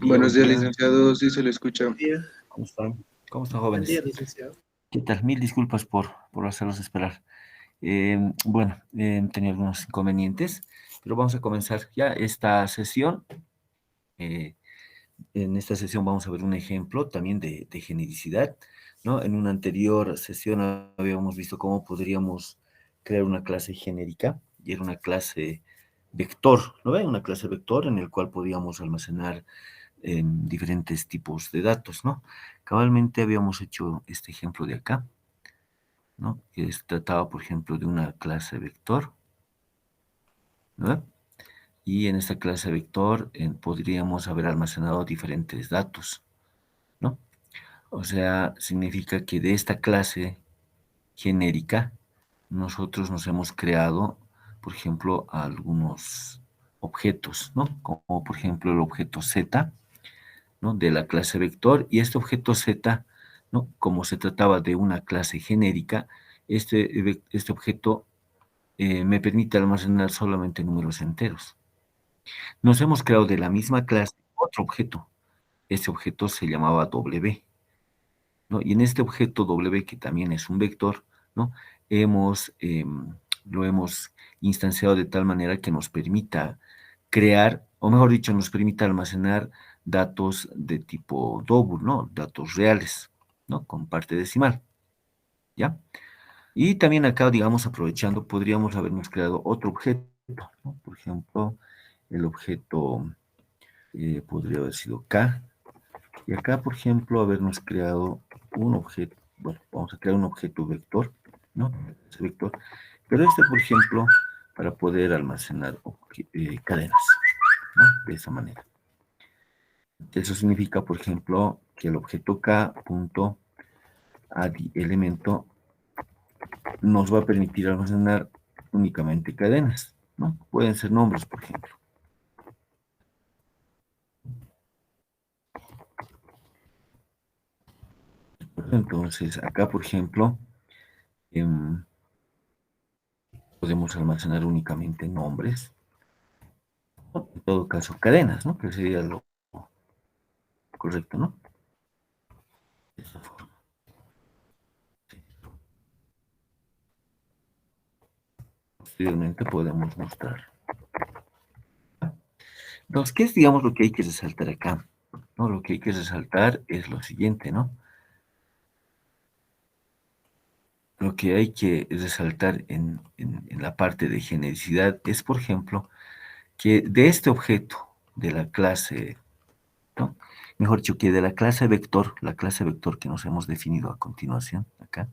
día, Buenos buen días, día. licenciado. Sí, se lo escucha. Día. ¿Cómo están? ¿Cómo están, Buen día, jóvenes? licenciado. ¿Qué tal? Mil disculpas por hacerlos esperar. Bueno, tenía algunos inconvenientes, pero vamos a comenzar ya esta sesión. Eh, en esta sesión vamos a ver un ejemplo también de genericidad, ¿no? En una anterior sesión habíamos visto cómo podríamos crear una clase genérica, y era una clase vector, ¿no ven? Una clase vector en el cual podíamos almacenar diferentes tipos de datos, ¿no? Cabalmente habíamos hecho este ejemplo de acá, ¿no? Que se trataba, por ejemplo, de una clase vector, ¿no? Y en esta clase vector podríamos haber almacenado diferentes datos, ¿no? O sea, significa que de esta clase genérica nosotros nos hemos creado, por ejemplo, algunos objetos, ¿no? Como por ejemplo el objeto Z, ¿no? De la clase vector, y este objeto Z, ¿no? Como se trataba de una clase genérica, este objeto me permite almacenar solamente números enteros. Nos hemos creado de la misma clase otro objeto. Ese objeto se llamaba W, ¿no? Y en este objeto W, que también es un vector, ¿no? Hemos, lo hemos instanciado de tal manera que nos permita crear, o mejor dicho, nos permita almacenar datos de tipo double, ¿no? Datos reales, ¿no? Con parte decimal, ¿ya? Y también acá, digamos, aprovechando, podríamos habernos creado otro objeto, ¿no? Por ejemplo, el objeto podría haber sido K, y acá, por ejemplo, habernos creado un objeto, bueno, vamos a crear un objeto vector, ¿no? Ese vector, pero este, por ejemplo, para poder almacenar cadenas, ¿no? De esa manera. Eso significa, por ejemplo, que el objeto K punto add elemento nos va a permitir almacenar únicamente cadenas, ¿no? Pueden ser nombres, por ejemplo. Entonces, acá, por ejemplo, podemos almacenar únicamente nombres, ¿no? En todo caso, cadenas, ¿no? Que sería lo correcto, ¿no? De esa forma. Posteriormente podemos mostrar. Entonces, ¿qué es, digamos, lo que hay que resaltar acá? ¿No? Lo que hay que resaltar es lo siguiente, ¿no? Lo que hay que resaltar en la parte de genericidad es, por ejemplo, que de este objeto de la clase, ¿no? Mejor dicho, que de la clase vector que nos hemos definido a continuación, acá,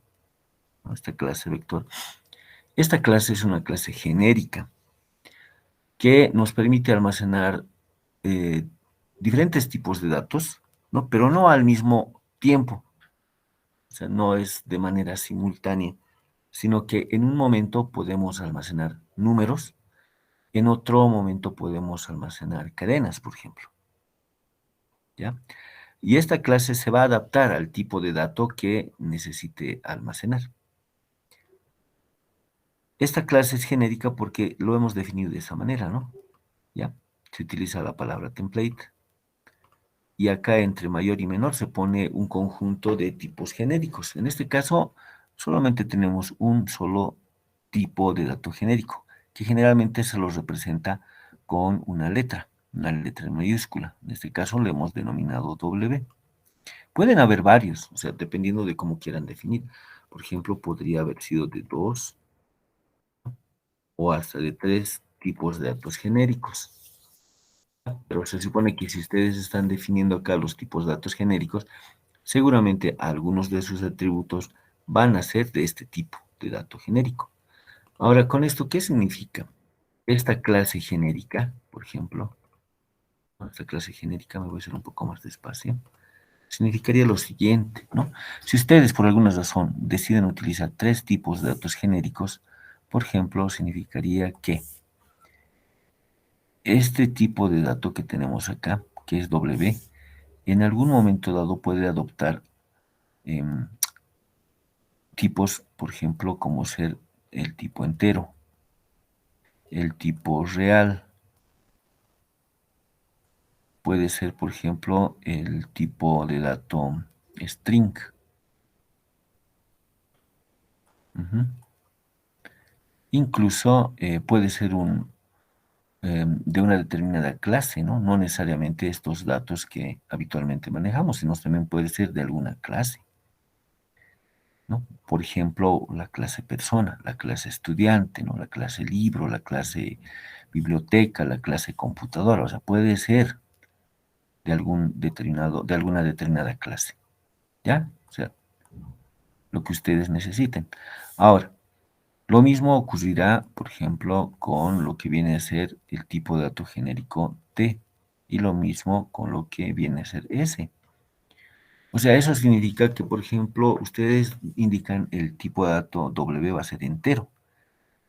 ¿no? Esta clase es una clase genérica que nos permite almacenar diferentes tipos de datos, ¿no? Pero no al mismo tiempo, o sea, no es de manera simultánea, sino que en un momento podemos almacenar números, en otro momento podemos almacenar cadenas, por ejemplo, ¿ya? Y esta clase se va a adaptar al tipo de dato que necesite almacenar. Esta clase es genérica porque lo hemos definido de esa manera, ¿no? ¿Ya? Se utiliza la palabra template, y acá entre mayor y menor se pone un conjunto de tipos genéricos. En este caso, solamente tenemos un solo tipo de dato genérico, que generalmente se los representa con una letra en mayúscula. En este caso le hemos denominado W. Pueden haber varios, o sea, dependiendo de cómo quieran definir. Por ejemplo, podría haber sido de 2 o hasta de 3 tipos de datos genéricos. Pero se supone que si ustedes están definiendo acá los tipos de datos genéricos, seguramente algunos de sus atributos van a ser de este tipo de dato genérico. Ahora, con esto, ¿qué significa? Esta clase genérica, por ejemplo, esta clase genérica, me voy a hacer un poco más despacio, significaría lo siguiente, ¿no? Si ustedes por alguna razón deciden utilizar 3 tipos de datos genéricos, por ejemplo, significaría que este tipo de dato que tenemos acá, que es W, en algún momento dado puede adoptar eh, tipos, por ejemplo, como ser el tipo entero, el tipo real, puede ser, por ejemplo, el tipo de dato string. Ujú. Incluso puede ser de una determinada clase, ¿no? No necesariamente estos datos que habitualmente manejamos, sino también puede ser de alguna clase, ¿no? Por ejemplo, la clase persona, la clase estudiante, ¿no? La clase libro, la clase biblioteca, la clase computadora, o sea, puede ser de alguna determinada clase, ¿ya? O sea, lo que ustedes necesiten. Ahora, lo mismo ocurrirá, por ejemplo, con lo que viene a ser el tipo de dato genérico T, y lo mismo con lo que viene a ser S. O sea, eso significa que, por ejemplo, ustedes indican el tipo de dato W va a ser entero.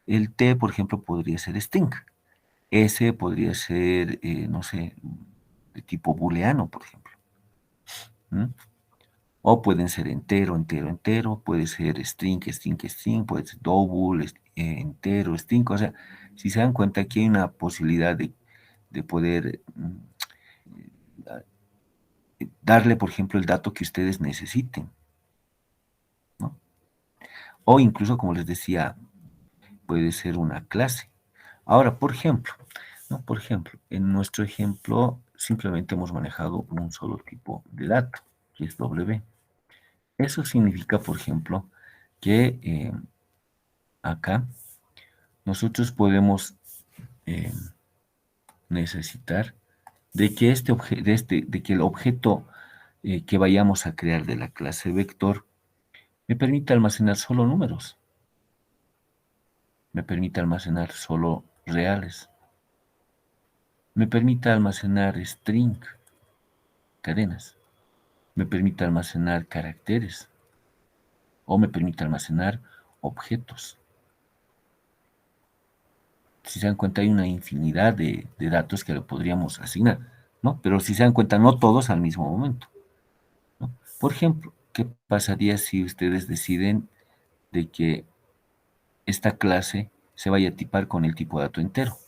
El T, por ejemplo, podría ser string. S podría ser, no sé, de tipo booleano, por ejemplo. ¿Mm? O pueden ser entero, entero, entero, puede ser string, string, string, puede ser double, entero, string. O sea, si se dan cuenta, aquí hay una posibilidad de poder darle, por ejemplo, el dato que ustedes necesiten, ¿no? O incluso, como les decía, puede ser una clase. Ahora, por ejemplo, ¿no? Por ejemplo, en nuestro ejemplo simplemente hemos manejado un solo tipo de dato, que es W. Eso significa, por ejemplo, que acá nosotros podemos eh, necesitar de que, de que el objeto que vayamos a crear de la clase vector me permita almacenar solo números, me permita almacenar solo reales, me permita almacenar string, cadenas, me permita almacenar caracteres o me permita almacenar objetos. Si se dan cuenta, hay una infinidad de datos que le podríamos asignar, ¿no? Pero si se dan cuenta, no todos al mismo momento, ¿no? Por ejemplo, ¿qué pasaría si ustedes deciden de que esta clase se vaya a tipar con el tipo de dato entero?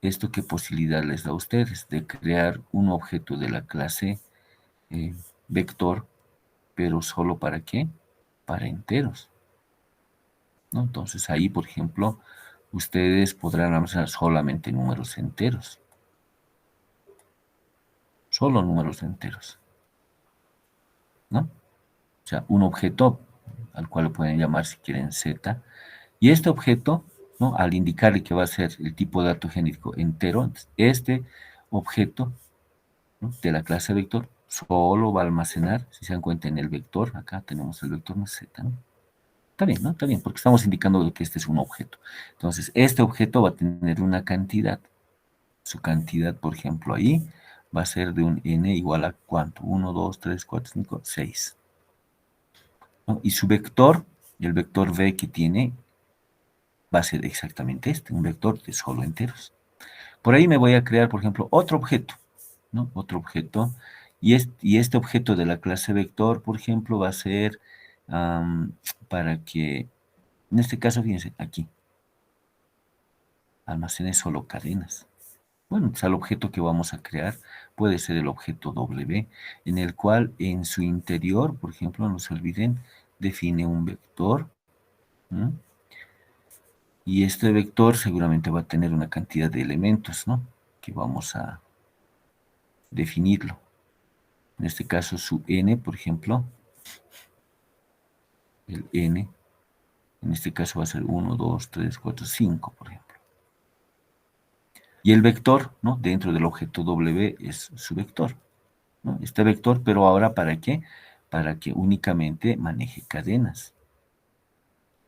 ¿Esto qué posibilidad les da a ustedes de crear un objeto de la clase vector, pero solo para qué? Para enteros, ¿no? Entonces ahí, por ejemplo, ustedes podrán almacenar solamente números enteros, solo números enteros, ¿no? O sea, un objeto al cual lo pueden llamar si quieren Z, y este objeto, ¿no? Al indicarle que va a ser el tipo de dato genérico entero, este objeto, ¿no? De la clase vector solo va a almacenar, si se dan cuenta en el vector, acá tenemos el vector no Z, ¿no? Está bien, ¿no? Está bien, porque estamos indicando que este es un objeto. Entonces, este objeto va a tener una cantidad. Su cantidad, por ejemplo, ahí va a ser de un n igual a ¿cuánto? 1, 2, 3, 4, 5, 6. ¿No? Y su vector, el vector v que tiene, va a ser exactamente este, un vector de solo enteros. Por ahí me voy a crear, por ejemplo, otro objeto, ¿no? Otro objeto. Y este objeto de la clase vector, por ejemplo, va a ser para que, en este caso, fíjense, aquí, almacene solo cadenas. Bueno, pues el objeto que vamos a crear puede ser el objeto W, en el cual en su interior, por ejemplo, no se olviden, define un vector, ¿no? Y este vector seguramente va a tener una cantidad de elementos, ¿no? Que vamos a definirlo. En este caso su n, por ejemplo, el n, en este caso va a ser 1, 2, 3, 4, 5, por ejemplo. Y el vector, ¿no? Dentro del objeto W es su vector, ¿no? Este vector, pero ahora ¿para qué? Para que únicamente maneje cadenas.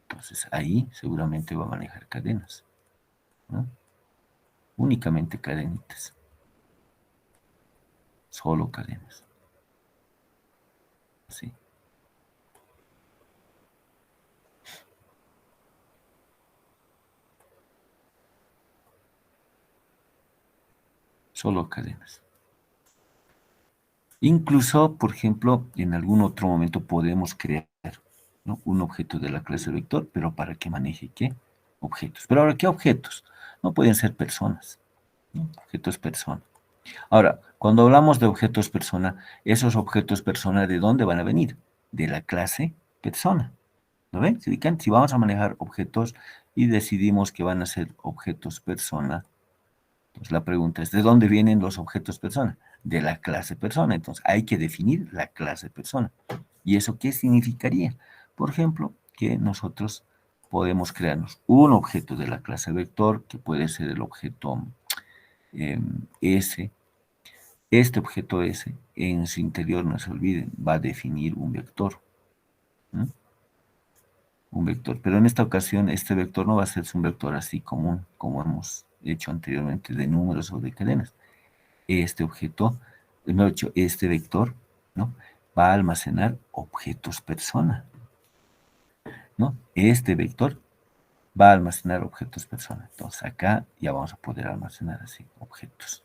Entonces ahí seguramente va a manejar cadenas, ¿no? Únicamente cadenitas. Solo cadenas. Sí. Solo cadenas. Incluso, por ejemplo, en algún otro momento podemos crear, ¿no? Un objeto de la clase vector, pero para que maneje ¿qué? Objetos. Pero ahora, ¿qué objetos? No pueden ser personas, ¿no? Objeto es persona. Ahora, cuando hablamos de objetos persona, esos objetos persona, ¿de dónde van a venir? De la clase persona. ¿Lo ven? ¿Se ubican? Si vamos a manejar objetos y decidimos que van a ser objetos persona, pues la pregunta es, ¿de dónde vienen los objetos persona? De la clase persona. Entonces, hay que definir la clase persona. ¿Y eso qué significaría? Por ejemplo, que nosotros podemos crearnos un objeto de la clase vector, que puede ser el objeto S. Este objeto S, en su interior, no se olviden, va a definir un vector. ¿No? Un vector. Pero en esta ocasión, este vector no va a ser un vector así común, como hemos hecho anteriormente, de números o de cadenas. Este objeto, mejor dicho, este vector, ¿no? Va a almacenar objetos persona, ¿no? Este vector va a almacenar objetos persona. Entonces acá ya vamos a poder almacenar así objetos,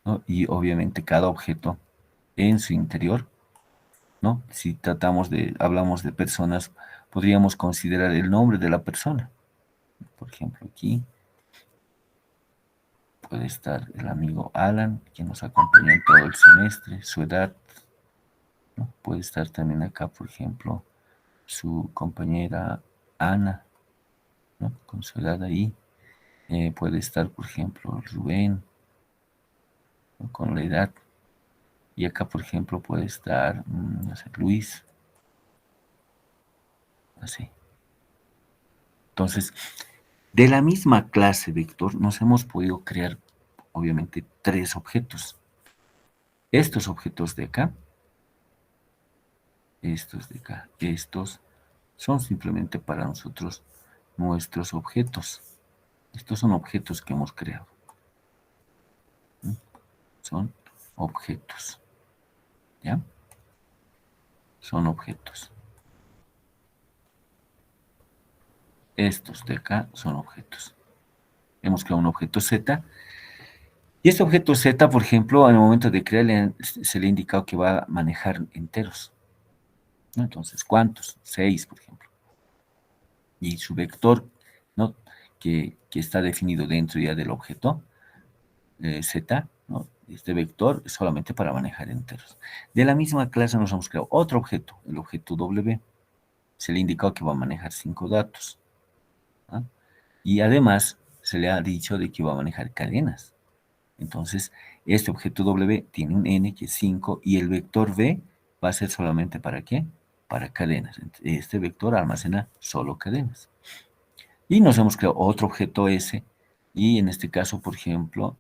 ¿no? Y obviamente cada objeto en su interior, ¿no? Si hablamos de personas, podríamos considerar el nombre de la persona. Por ejemplo, aquí puede estar el amigo Alan, que nos acompañó en todo el semestre, su edad, ¿no? Puede estar también acá, por ejemplo, su compañera Ana, ¿no? Con su edad ahí. Puede estar, por ejemplo, Rubén, ¿no? Con la edad. Y acá, por ejemplo, puede estar, no sé, Luis, así. Entonces, de la misma clase vector, nos hemos podido crear, obviamente, tres objetos. Estos objetos de acá, estos de acá, estos son simplemente para nosotros nuestros objetos. Estos son objetos que hemos creado. ¿Sí? Son objetos. ¿Ya? Son objetos. Estos de acá son objetos. Hemos creado un objeto Z. Y este objeto Z, por ejemplo, en el momento de crear, se le ha indicado que va a manejar enteros, ¿no? Entonces, ¿cuántos? 6, por ejemplo. Y su vector, ¿no? Que está definido dentro ya del objeto Z, ¿no? Este vector es solamente para manejar enteros. De la misma clase nos hemos creado otro objeto, el objeto W. Se le ha indicado que va a manejar 5 datos, ¿no? Y además se le ha dicho de que va a manejar cadenas. Entonces, este objeto W tiene un n que es 5 y el vector V va a ser solamente ¿para qué? Para cadenas. Este vector almacena solo cadenas. Y nos hemos creado otro objeto S y en este caso, por ejemplo,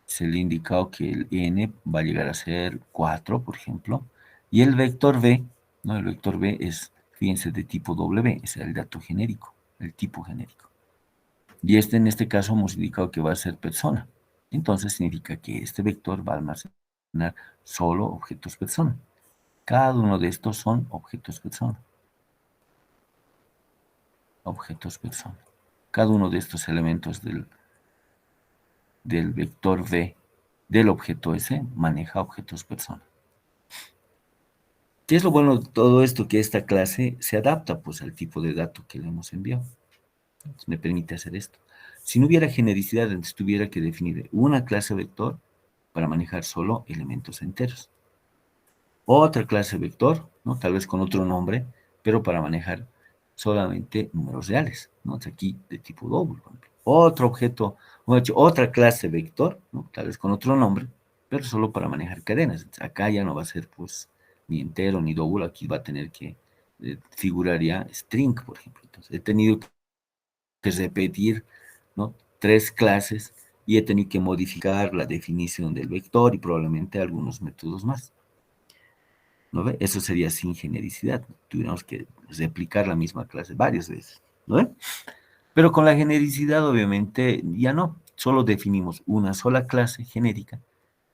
se le ha indicado que el n va a llegar a ser 4, por ejemplo, y el vector V, ¿no? El vector V es, fíjense, de tipo W, es el dato genérico, el tipo genérico. Y en este caso hemos indicado que va a ser persona. Entonces significa que este vector va a almacenar solo objetos persona. Cada uno de estos son objetos persona. Objetos persona. Cada uno de estos elementos del vector V del objeto S maneja objetos persona. ¿Qué es lo bueno de todo esto? Que esta clase se adapta pues al tipo de dato que le hemos enviado. Entonces, me permite hacer esto. Si no hubiera genericidad, entonces tuviera que definir una clase vector para manejar solo elementos enteros. Otra clase vector, ¿no? Tal vez con otro nombre, pero para manejar solamente números reales, ¿no? Aquí de tipo doble, por ejemplo. Otro objeto, otra clase vector, ¿no? Tal vez con otro nombre, pero solo para manejar cadenas. Entonces, acá ya no va a ser, pues, ni entero ni doble, aquí va a tener que figurar ya string, por ejemplo. Entonces, he tenido que repetir, ¿no? 3 clases y he tenido que modificar la definición del vector y probablemente algunos métodos más. ¿No ve? Eso sería sin genericidad. Tuviéramos que replicar la misma clase varias veces. ¿No ve? Pero con la genericidad, obviamente, ya no. Solo definimos una sola clase genérica,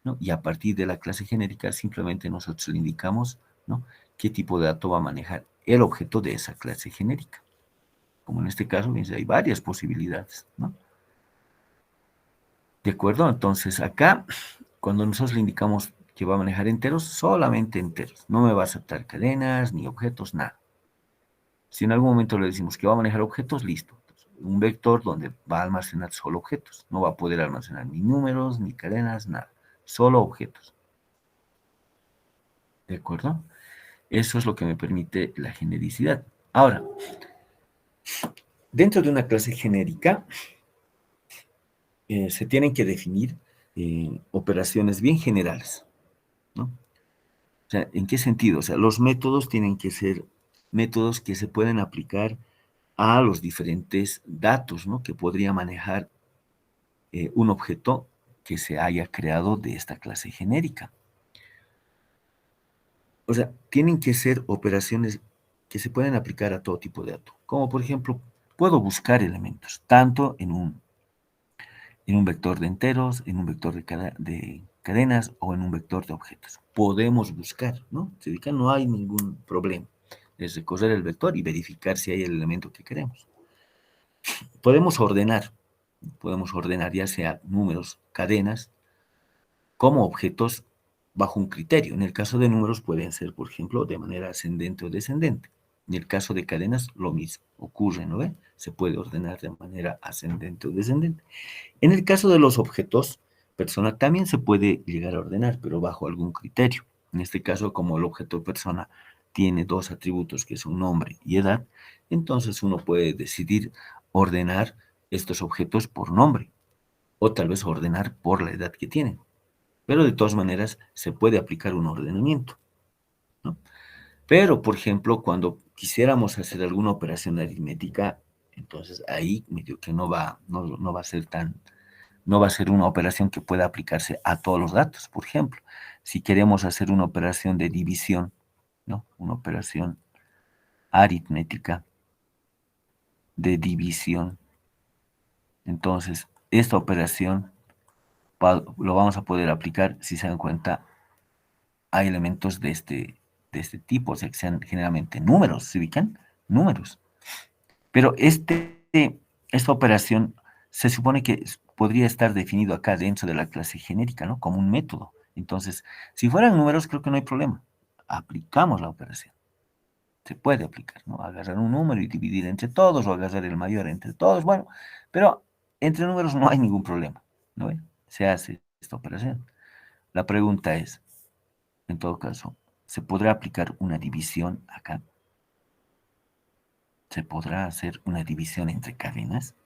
¿no? Y a partir de la clase genérica, simplemente nosotros le indicamos, ¿no? Qué tipo de dato va a manejar el objeto de esa clase genérica. Como en este caso, hay varias posibilidades, ¿no? ¿De acuerdo? Entonces, acá, cuando nosotros le indicamos que va a manejar enteros, solamente enteros. No me va a aceptar cadenas, ni objetos, nada. Si en algún momento le decimos que va a manejar objetos, listo. un vector donde va a almacenar solo objetos. No va a poder almacenar ni números, ni cadenas, nada. Solo objetos. ¿De acuerdo? Eso es lo que me permite la genericidad. Ahora, dentro de una clase genérica, se tienen que definir operaciones bien generales, ¿no? O sea, ¿en qué sentido? O sea, los métodos tienen que ser métodos que se pueden aplicar a los diferentes datos, ¿no?, que podría manejar un objeto que se haya creado de esta clase genérica. O sea, tienen que ser operaciones que se pueden aplicar a todo tipo de datos. Como por ejemplo, puedo buscar elementos, tanto en un vector de enteros, en un vector de cadenas o en un vector de objetos. Podemos buscar, ¿no? No hay ningún problema. Es recorrer el vector y verificar si hay el elemento que queremos. Podemos ordenar ya sea números, cadenas, como objetos bajo un criterio. En el caso de números pueden ser, por ejemplo, de manera ascendente o descendente. En el caso de cadenas, lo mismo ocurre, ¿no ve? Se puede ordenar de manera ascendente o descendente. En el caso de los objetos, persona también se puede llegar a ordenar, pero bajo algún criterio. En este caso, como el objeto persona tiene dos atributos que son nombre y edad, entonces uno puede decidir ordenar estos objetos por nombre o tal vez ordenar por la edad que tienen. Pero de todas maneras se puede aplicar un ordenamiento, ¿no? Pero, por ejemplo, cuando quisiéramos hacer alguna operación aritmética, entonces ahí medio que no va a ser no va a ser una operación que pueda aplicarse a todos los datos. Por ejemplo, si queremos hacer una operación de división, ¿no?, una operación aritmética de división, entonces esta operación lo vamos a poder aplicar, si se dan cuenta, hay elementos de este tipo, o sea, que sean generalmente números, ¿se ubican? Números. Pero esta operación se supone que podría estar definido acá dentro de la clase genérica, ¿no?, como un método. Entonces, si fueran números, creo que no hay problema. Aplicamos la operación. Se puede aplicar, ¿no? Agarrar un número y dividir entre todos, o agarrar el mayor entre todos, bueno, pero entre números no hay ningún problema, ¿no ve? Se hace esta operación. La pregunta es, en todo caso, ¿se podrá aplicar una división acá? ¿Se podrá hacer una división entre cadenas?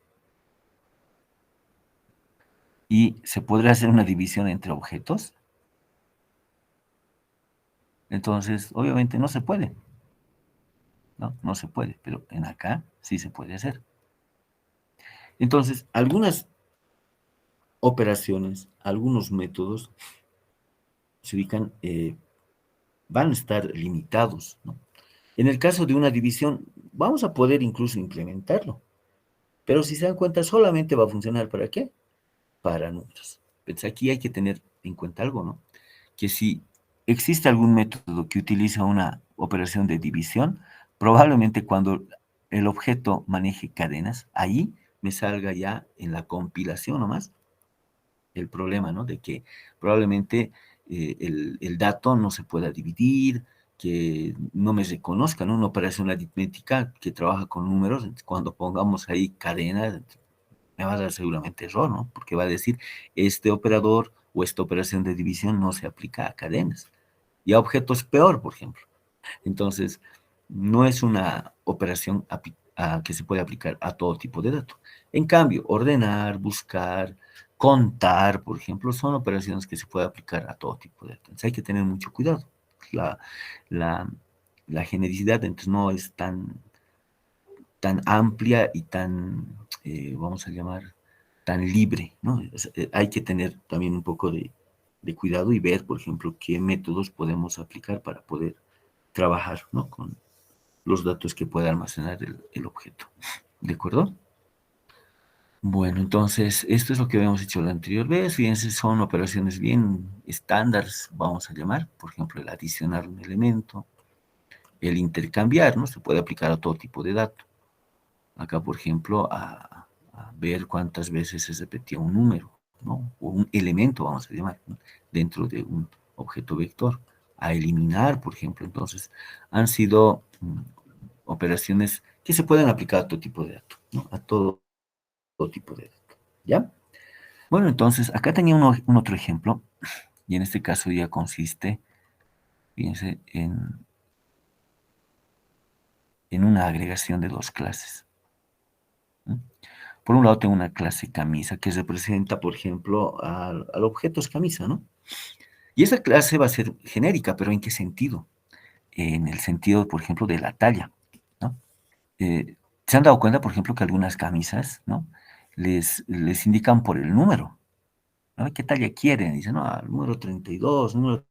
¿Y se podrá hacer una división entre objetos? Entonces, obviamente no se puede, ¿no? No se puede, pero en acá sí se puede hacer. Entonces, algunas operaciones, algunos métodos se ubican, van a estar limitados, ¿no? En el caso de una división, vamos a poder incluso implementarlo, pero si se dan cuenta, solamente va a funcionar ¿para qué? Para números. Pues aquí hay que tener en cuenta algo, ¿no? Que si existe algún método que utiliza una operación de división, probablemente cuando el objeto maneje cadenas, ahí me salga ya en la compilación nomás el problema, ¿no? De que probablemente el dato no se pueda dividir, que no me reconozca, ¿no?, una operación aritmética que trabaja con números. Cuando pongamos ahí cadenas, me va a dar seguramente error, ¿no? Porque va a decir, este operador o esta operación de división no se aplica a cadenas. Y a objetos peor, por ejemplo. Entonces, no es una operación que se puede aplicar a todo tipo de datos. En cambio, ordenar, buscar, contar, por ejemplo, son operaciones que se puede aplicar a todo tipo de datos. Entonces, hay que tener mucho cuidado. La, la, la genericidad, entonces, no es tan amplia y tan, vamos a llamar, tan libre, ¿no? Hay que tener también un poco de cuidado y ver, por ejemplo, qué métodos podemos aplicar para poder trabajar, ¿no?, con los datos que pueda almacenar el objeto. ¿De acuerdo? Bueno, entonces, esto es lo que habíamos hecho la anterior vez. Fíjense, son operaciones bien estándares, vamos a llamar. Por ejemplo, el adicionar un elemento, el intercambiar, ¿no? Se puede aplicar a todo tipo de datos. Acá, por ejemplo, a ver cuántas veces se repetía un número, ¿no?, o un elemento, vamos a llamar, ¿no?, dentro de un objeto vector. A eliminar, por ejemplo. Entonces, han sido operaciones que se pueden aplicar a todo tipo de datos. ¿no? A todo tipo de datos, ¿ya? Bueno, entonces, acá tenía un otro ejemplo, y en este caso ya consiste, fíjense, en una agregación de dos clases. ¿No? Por un lado tengo una clase camisa que representa, por ejemplo, al objeto es camisa, ¿no? Y esa clase va a ser genérica, pero ¿en qué sentido? En el sentido, por ejemplo, de la talla, ¿no? ¿Se han dado cuenta, por ejemplo, que algunas camisas, ¿no? Les indican por el número, ¿no? ¿Qué talla quieren? Dicen, no, número 32, número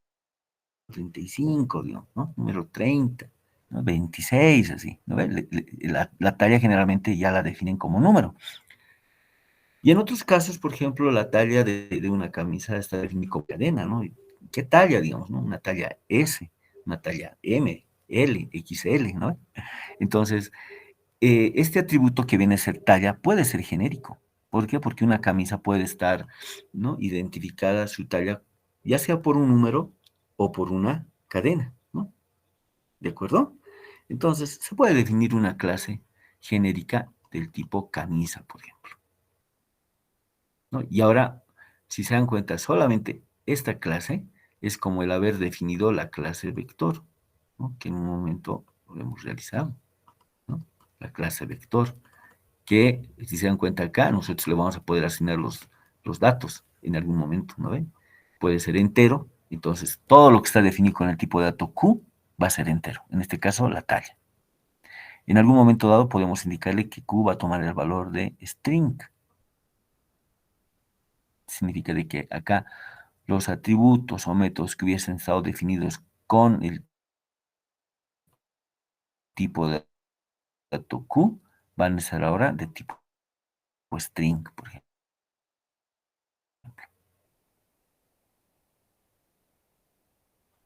35, digamos, ¿no? Número 30, ¿no? 26, así, ¿no? La talla generalmente ya la definen como número. Y en otros casos, por ejemplo, la talla de una camisa está definida como cadena, ¿no? ¿Qué talla, digamos, no? Una talla S, una talla M, L, XL, ¿no? Entonces, este atributo que viene a ser talla puede ser genérico. ¿Por qué? Porque una camisa puede estar, ¿no? Identificada su talla, ya sea por un número o por una cadena, ¿no? ¿De acuerdo? Entonces, se puede definir una clase genérica del tipo camisa, por ejemplo, ¿no? Y ahora, si se dan cuenta, solamente esta clase es como el haber definido la clase vector, ¿no? Que en un momento lo hemos realizado, ¿no? La clase vector, que si se dan cuenta acá, nosotros le vamos a poder asignar los datos en algún momento, ¿no ven? Puede ser entero, entonces todo lo que está definido con el tipo de dato Q va a ser entero, en este caso la talla. En algún momento dado podemos indicarle que Q va a tomar el valor de string. Significa de que acá los atributos o métodos que hubiesen estado definidos con el tipo de dato Q van a ser ahora de tipo string, por ejemplo.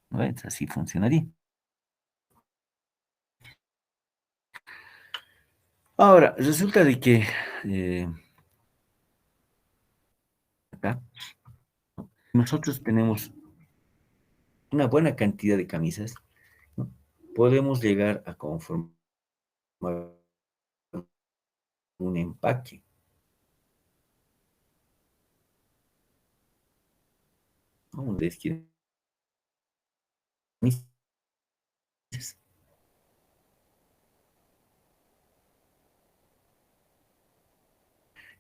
¿No ves? Así funcionaría. Ahora, resulta de que acá nosotros tenemos una buena cantidad de camisas, ¿no? Podemos llegar a conformar un empaque, ¿no? Un desquite de camisas,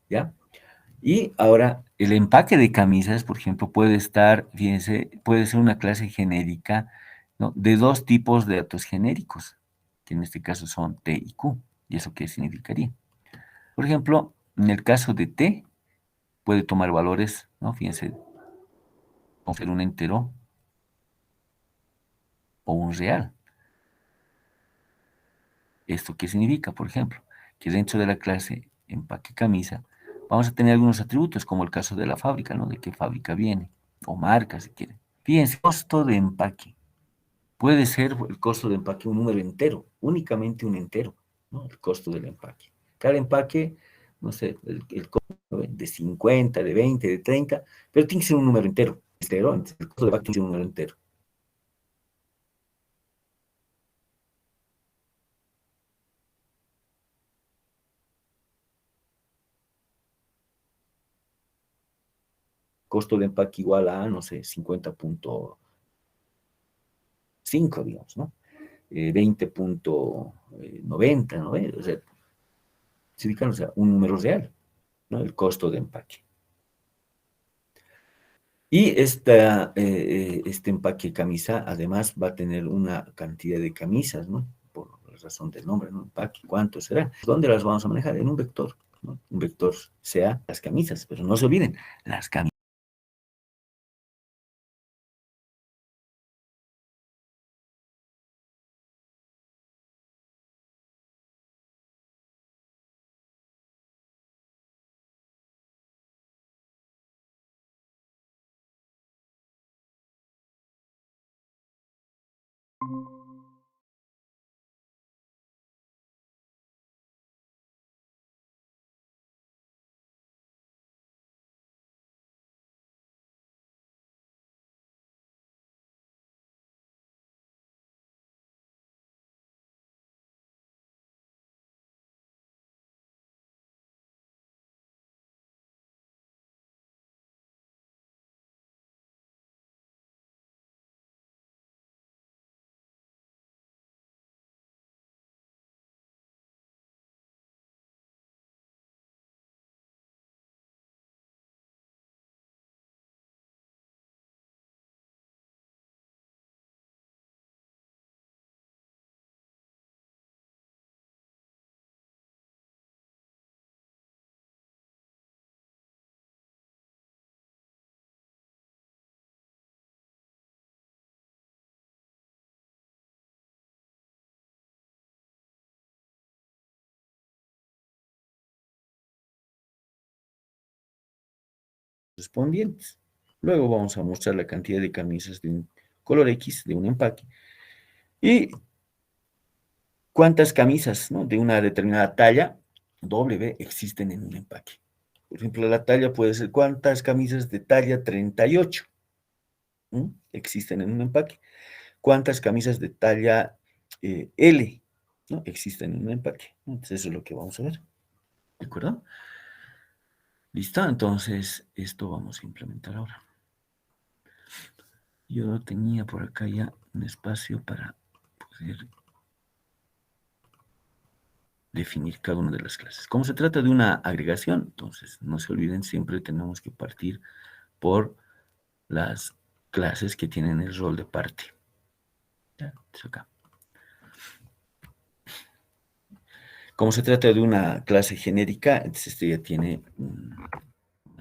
¿ya? Y ahora, el empaque de camisas, por ejemplo, puede estar, fíjense, puede ser una clase genérica, ¿no? De dos tipos de datos genéricos, que en este caso son T y Q. ¿Y eso qué significaría? Por ejemplo, en el caso de T, puede tomar valores, ¿no? Fíjense, puede ser un entero o un real. ¿Esto qué significa? Por ejemplo, que dentro de la clase empaque camisa, vamos a tener algunos atributos, como el caso de la fábrica, ¿no? De qué fábrica viene, o marca, si quieren. Fíjense, costo de empaque. Puede ser el costo de empaque un número entero, únicamente un entero, ¿no? El costo del empaque. Cada empaque, no sé, el costo de 50, de 20, de 30, pero tiene que ser un número entero, entonces el costo del empaque tiene que ser un número entero. Costo de empaque igual a, no sé, 50.5, digamos, ¿no? 20.90, ¿no? O sea, se ubican, o sea, un número real, ¿no? El costo de empaque. Y este empaque de camisa, además, va a tener una cantidad de camisas, ¿no? Por la razón del nombre, ¿no? Empaque, ¿cuánto será? ¿Dónde las vamos a manejar? En un vector, ¿no? Un vector sea las camisas, pero no se olviden, las camisas. correspondientes. Luego vamos a mostrar la cantidad de camisas de un color X, de un empaque, y cuántas camisas, ¿no?, de una determinada talla W existen en un empaque. Por ejemplo, la talla puede ser cuántas camisas de talla 38 existen en un empaque, cuántas camisas de talla L, ¿no?, existen en un empaque. Entonces, eso es lo que vamos a ver. ¿De acuerdo? ¿Listo? Entonces, esto vamos a implementar ahora. Yo tenía por acá ya un espacio para poder definir cada una de las clases. Como se trata de una agregación, entonces no se olviden, siempre tenemos que partir por las clases que tienen el rol de parte. ¿Ya? Entonces acá. Como se trata de una clase genérica, entonces esto ya tiene una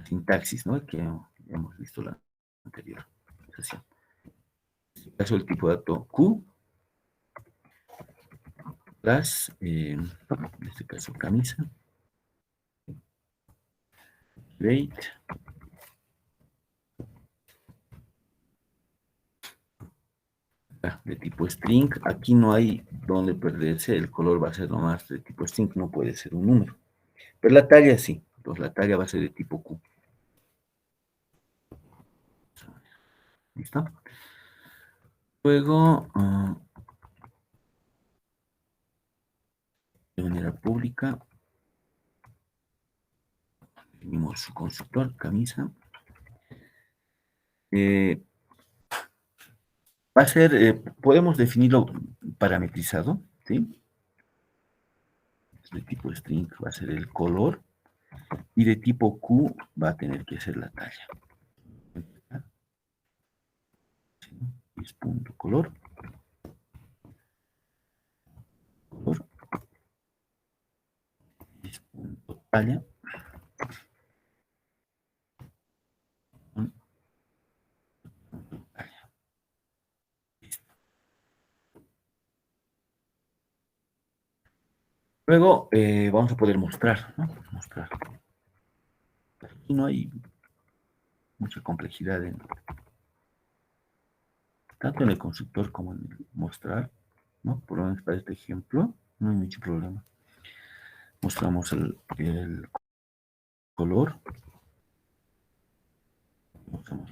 sintaxis, ¿no?, que hemos visto la anterior sesión. En este caso, el tipo de dato Q, class, en este caso camisa, rate, de tipo string. Aquí no hay donde perderse, el color va a ser nomás de tipo string, no puede ser un número. Pero la talla sí, entonces la talla va a ser de tipo Q. ¿Listo? Luego, de manera pública, definimos su constructor, camisa. Va a ser, podemos definirlo parametrizado, ¿sí? De tipo string va a ser el color, y de tipo Q va a tener que ser la talla. Es punto color. Es punto talla. Luego vamos a poder mostrar, ¿no? Mostrar. Aquí no hay mucha complejidad tanto en el constructor como en el mostrar, ¿no? Por lo menos para este ejemplo, no hay mucho problema. Mostramos el color. Mostramos.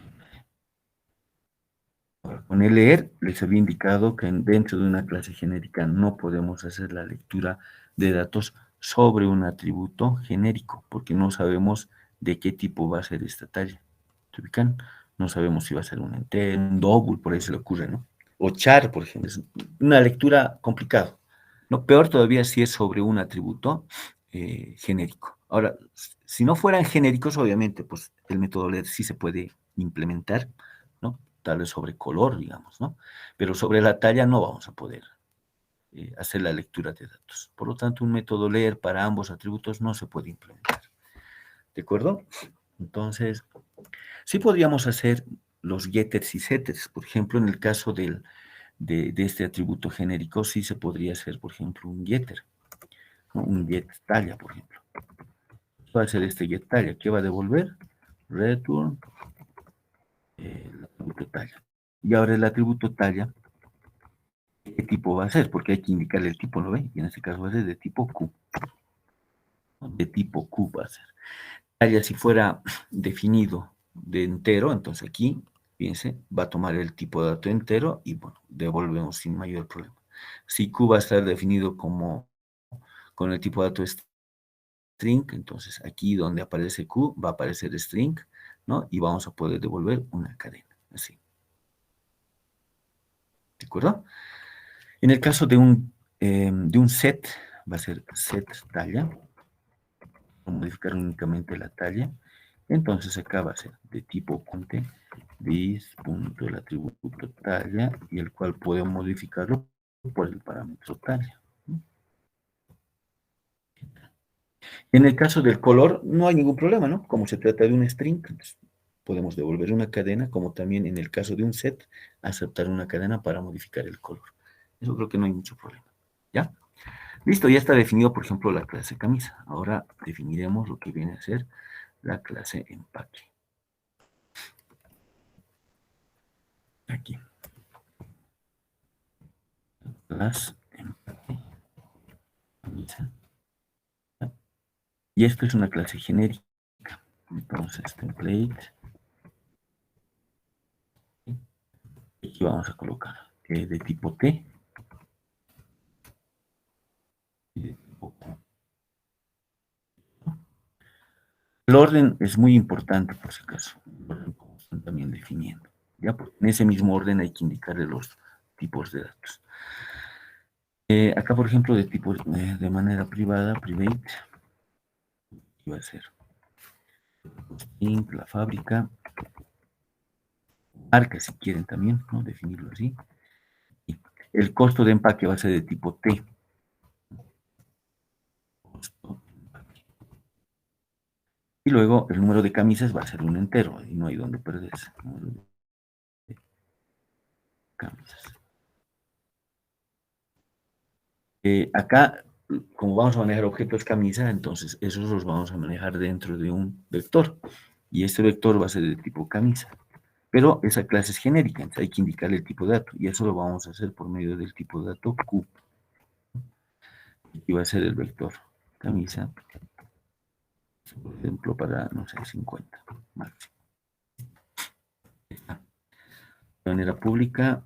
Ahora, con el leer les había indicado que dentro de una clase genérica no podemos hacer la lectura de datos sobre un atributo genérico, porque no sabemos de qué tipo va a ser esta talla. ¿Se ubican? No sabemos si va a ser un entero, un double, por ahí se le ocurre, ¿no? O char, por ejemplo. Es una lectura complicada. No, peor todavía si es sobre un atributo genérico. Ahora, si no fueran genéricos, obviamente, pues el método LED sí se puede implementar, ¿no? Tal vez sobre color, digamos, ¿no? Pero sobre la talla no vamos a poder hacer la lectura de datos. Por lo tanto, un método leer para ambos atributos no se puede implementar. ¿De acuerdo? Entonces, sí podríamos hacer los getters y setters. Por ejemplo, en el caso de este atributo genérico, sí se podría hacer, por ejemplo, un getter, ¿no? Un get talla, por ejemplo. Va a ser este get talla. ¿Qué va a devolver? Return el atributo talla. Y ahora el atributo talla, ¿qué tipo va a ser? Porque hay que indicarle el tipo, ¿lo ven? Y en este caso va a ser de tipo Q. De tipo Q va a ser. Talla, si fuera definido de entero, entonces aquí, fíjense, va a tomar el tipo de dato entero y, bueno, devolvemos sin mayor problema. Si Q va a estar definido como con el tipo de dato string, entonces aquí donde aparece Q va a aparecer string, ¿no? Y vamos a poder devolver una cadena, así. ¿De acuerdo? En el caso de un set, va a ser set talla, modificar únicamente la talla, entonces acá va a ser de tipo conte this, el atributo talla, y el cual puedo modificarlo por el parámetro talla. En el caso del color, no hay ningún problema, ¿no? Como se trata de un string, pues, podemos devolver una cadena, como también en el caso de un set, aceptar una cadena para modificar el color. Eso creo que no hay mucho problema, ¿ya? Listo, ya está definido, por ejemplo, la clase camisa. Ahora definiremos lo que viene a ser la clase empaque. aquí. Class empaque, camisa. Y esto es una clase genérica. Entonces, template. Aquí vamos a colocar de tipo T. Y de tipo Q. El orden es muy importante, por si acaso. Como están también definiendo. ¿Ya? Porque en ese mismo orden hay que indicarle los tipos de datos. Acá, por ejemplo, de tipo de manera privada, private, va a ser la fábrica, marca si quieren también, ¿no? Definirlo así. Y el costo de empaque va a ser de tipo T. Y luego el número de camisas va a ser un entero, y no hay donde perderse. Número de camisas. Acá, como vamos a manejar objetos camisa, entonces esos los vamos a manejar dentro de un vector. Y este vector va a ser de tipo camisa. Pero esa clase es genérica, entonces hay que indicarle el tipo de dato. Y eso lo vamos a hacer por medio del tipo de dato Q. Y va a ser el vector camisa, por ejemplo, para, no sé, 50 máximo. De manera pública,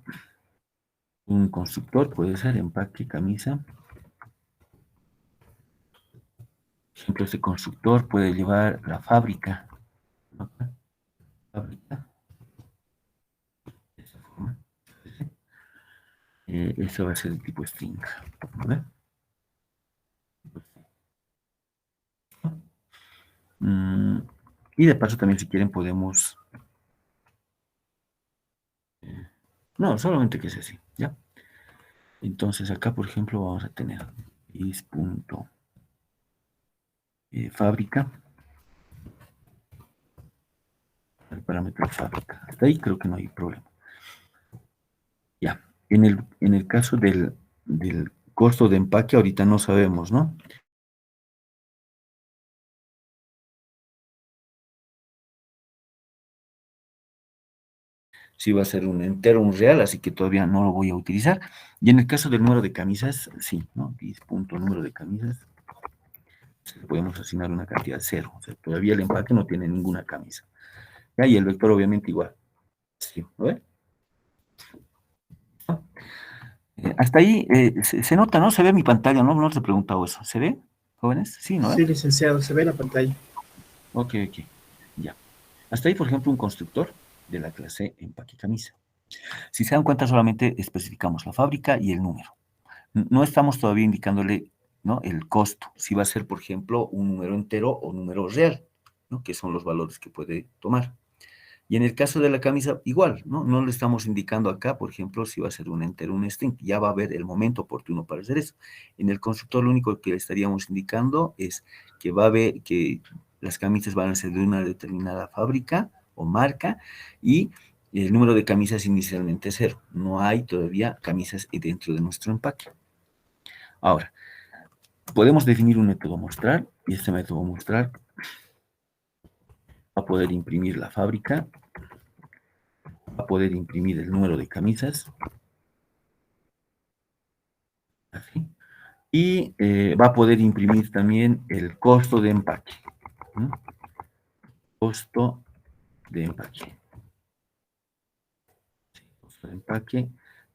un constructor puede ser empaque camisa. Por ejemplo, este constructor puede llevar la fábrica. Fábrica. De esa forma. Eso va a ser el tipo string. ¿Vale? Y de paso también si quieren podemos... no, solamente que sea así, ¿ya? Entonces acá, por ejemplo, vamos a tener is.fábrica. El parámetro fábrica. Hasta ahí creo que no hay problema. Ya. En el caso del costo de empaque, ahorita no sabemos, ¿no? Si va a ser un entero, un real, así que todavía no lo voy a utilizar. Y en el caso del número de camisas, sí, ¿no? Número de camisas, podemos asignar una cantidad cero. O sea, todavía el empaque no tiene ninguna camisa. ¿Ya? Y el vector obviamente igual. Sí, ¿no ve? Hasta ahí se nota, ¿no? Se ve mi pantalla, ¿no? No les he preguntado eso. ¿Se ve, jóvenes? Sí, ¿no? Sí, licenciado, se ve en la pantalla. Ok, ok. Ya. Hasta ahí, por ejemplo, un constructor de la clase empaque camisa. Si se dan cuenta, solamente especificamos la fábrica y el número. No estamos todavía indicándole, ¿no?, el costo, si va a ser, por ejemplo, un número entero o número real, ¿no?, que son los valores que puede tomar. Y en el caso de la camisa, igual, ¿no? No le estamos indicando acá, por ejemplo, si va a ser un entero o un string. Ya va a haber el momento oportuno para hacer eso. En el constructor, lo único que le estaríamos indicando es que va a haber, que las camisas van a ser de una determinada fábrica o marca y el número de camisas inicialmente es 0. No hay todavía camisas dentro de nuestro empaque. Ahora, podemos definir un método mostrar y este método mostrar va a poder imprimir la fábrica, va a poder imprimir el número de camisas, así, y va a poder imprimir también el costo de empaque. ¿Mm? Costo de empaque. Sí, costo de empaque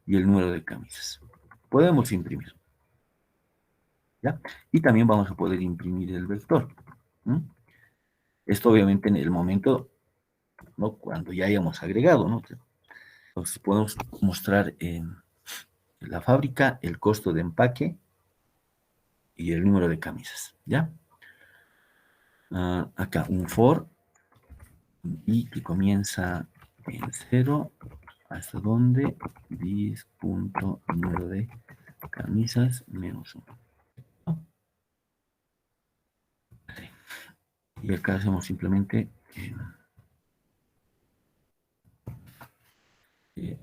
y el número de camisas. Podemos imprimir. ¿Ya? Y también vamos a poder imprimir el vector. ¿Mm? Esto obviamente en el momento, ¿no?, cuando ya hayamos agregado, ¿no? Entonces podemos mostrar en la fábrica el costo de empaque y el número de camisas, ¿ya? Acá un for y que comienza en 0 hasta donde número de camisas menos 1. Y acá hacemos simplemente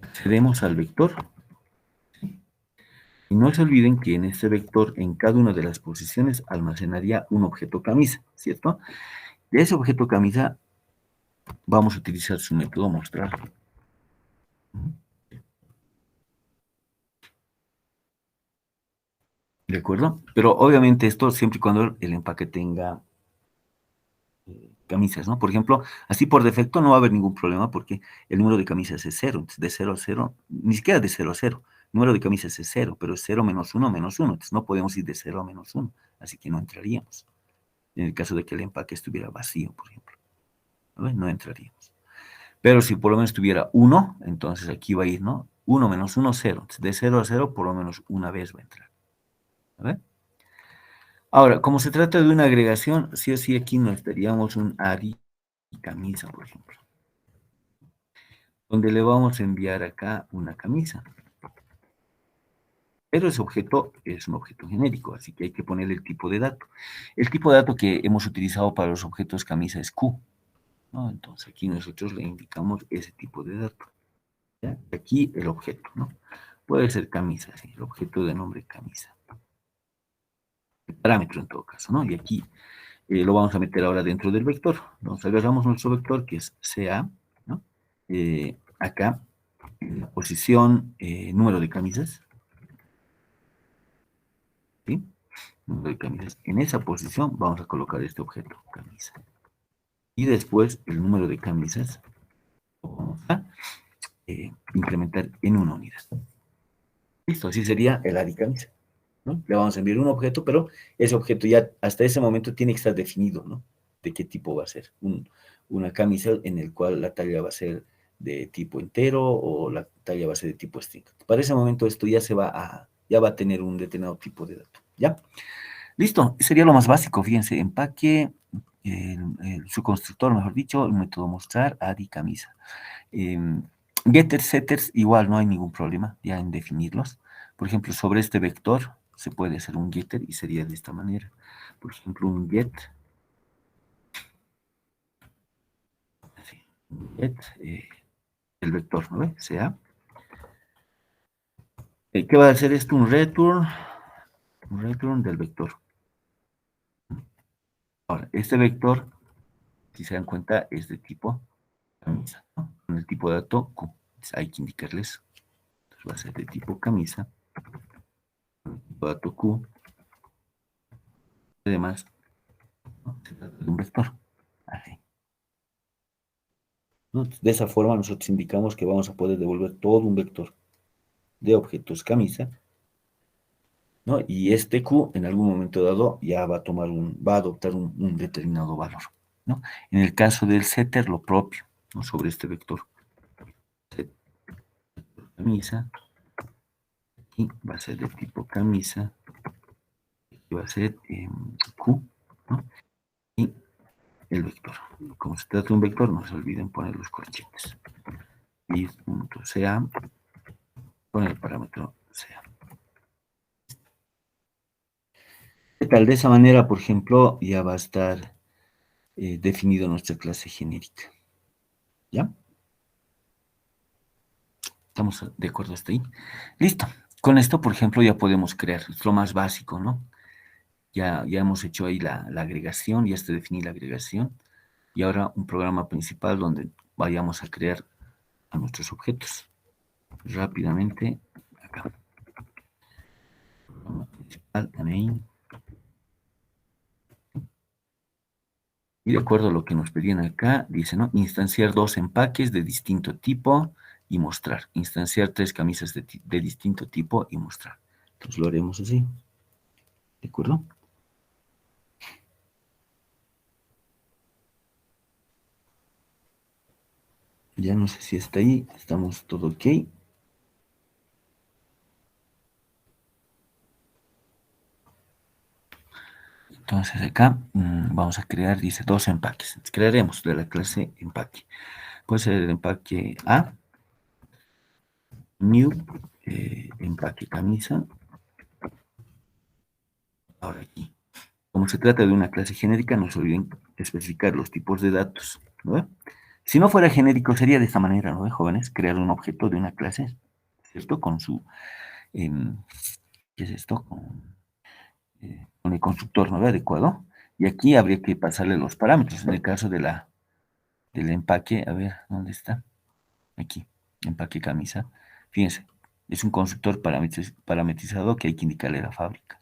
accedemos al vector. Y no se olviden que en este vector, en cada una de las posiciones, almacenaría un objeto camisa, ¿cierto? De ese objeto camisa vamos a utilizar su método mostrar. ¿De acuerdo? Pero obviamente esto siempre y cuando el empaque tenga camisas, ¿no? Por ejemplo, así por defecto no va a haber ningún problema porque el número de camisas es cero, entonces de cero a cero, ni siquiera de cero a cero, el número de camisas es cero, pero es cero menos uno, entonces no podemos ir de cero a menos uno, así que no entraríamos. En el caso de que el empaque estuviera vacío, por ejemplo, ¿no? No entraríamos. Pero si por lo menos tuviera uno, entonces aquí va a ir, ¿no? Uno menos uno, cero. Entonces, de cero a cero, por lo menos una vez va a entrar. ¿Vale? Ahora, como se trata de una agregación, sí o sí aquí necesitaríamos un ARI camisa, por ejemplo, donde le vamos a enviar acá una camisa. Pero ese objeto es un objeto genérico, así que hay que ponerle el tipo de dato. El tipo de dato que hemos utilizado para los objetos camisa es Q, ¿no? Entonces aquí nosotros le indicamos ese tipo de dato. ¿Ya? Aquí el objeto, ¿no? Puede ser camisa, sí, el objeto de nombre camisa. El parámetro en todo caso, ¿no? Y aquí lo vamos a meter ahora dentro del vector. Entonces agarramos nuestro vector que es CA, ¿no? Acá, en la posición número de camisas, ¿sí? Número de camisas. En esa posición vamos a colocar este objeto, camisa. Y después el número de camisas lo vamos a incrementar en una unidad. Listo, así sería el ADI camisa, ¿no? Le vamos a enviar un objeto, pero ese objeto ya hasta ese momento tiene que estar definido, ¿no? De qué tipo va a ser. Una camisa en el cual la talla va a ser de tipo entero o la talla va a ser de tipo string. Para ese momento esto ya va a tener un determinado tipo de dato, ¿ya? Listo, sería lo más básico, fíjense, empaque, su constructor, mejor dicho, el método mostrar, ADI camisa. Getters, setters, igual no hay ningún problema ya en definirlos. Por ejemplo, sobre este vector se puede hacer un getter y sería de esta manera. Por ejemplo, un get, así, un get el vector, ¿no ve? Sea. ¿Qué va a hacer esto? Un return del vector. Ahora, este vector, si se dan cuenta, es de tipo camisa, ¿no? Con el tipo de dato Q. Entonces, hay que indicarles. Entonces, va a ser de tipo camisa, con el tipo de dato Q. Además, ¿no? Se trata de un vector. Así. ¿No? De esa forma nosotros indicamos que vamos a poder devolver todo un vector de objetos camisa, ¿no? Y este Q en algún momento dado ya va a adoptar un determinado valor, ¿no? En el caso del setter, lo propio, ¿no? Sobre este vector. Camisa, y va a ser de tipo camisa, y va a ser Q, ¿no? Y el vector. Como se trata de un vector, no se olviden poner los corchetes. Y punto sea con el parámetro sea. ¿Qué tal? De esa manera, por ejemplo, ya va a estar definido nuestra clase genérica. ¿Ya? ¿Estamos de acuerdo hasta ahí? Listo. Con esto, por ejemplo, ya podemos crear. Es lo más básico, ¿no? Ya hemos hecho ahí la agregación, ya está definida la agregación. Y ahora un programa principal donde vayamos a crear a nuestros objetos. Rápidamente, acá. Programa principal, main. Y de acuerdo a lo que nos pedían acá, dice, ¿no? Instanciar 2 empaques de distinto tipo y mostrar. Instanciar 3 camisas de distinto tipo y mostrar. Entonces lo haremos así. ¿De acuerdo? Ya no sé si está ahí. Estamos todo ok. Entonces acá vamos a crear, dice, 2 empaques. Entonces, crearemos de la clase empaque. Puede ser el empaque A, new, empaque camisa. Ahora aquí. Como se trata de una clase genérica, no se olviden especificar los tipos de datos, ¿no? Si no fuera genérico, sería de esta manera, ¿no, jóvenes? Crear un objeto de una clase, ¿cierto? Con su, em, ¿qué es esto? Con el constructor, ¿no? Adecuado. Y aquí habría que pasarle los parámetros. En el caso del empaque, a ver, ¿dónde está? Aquí, empaque camisa. Fíjense, es un constructor parametrizado que hay que indicarle a la fábrica.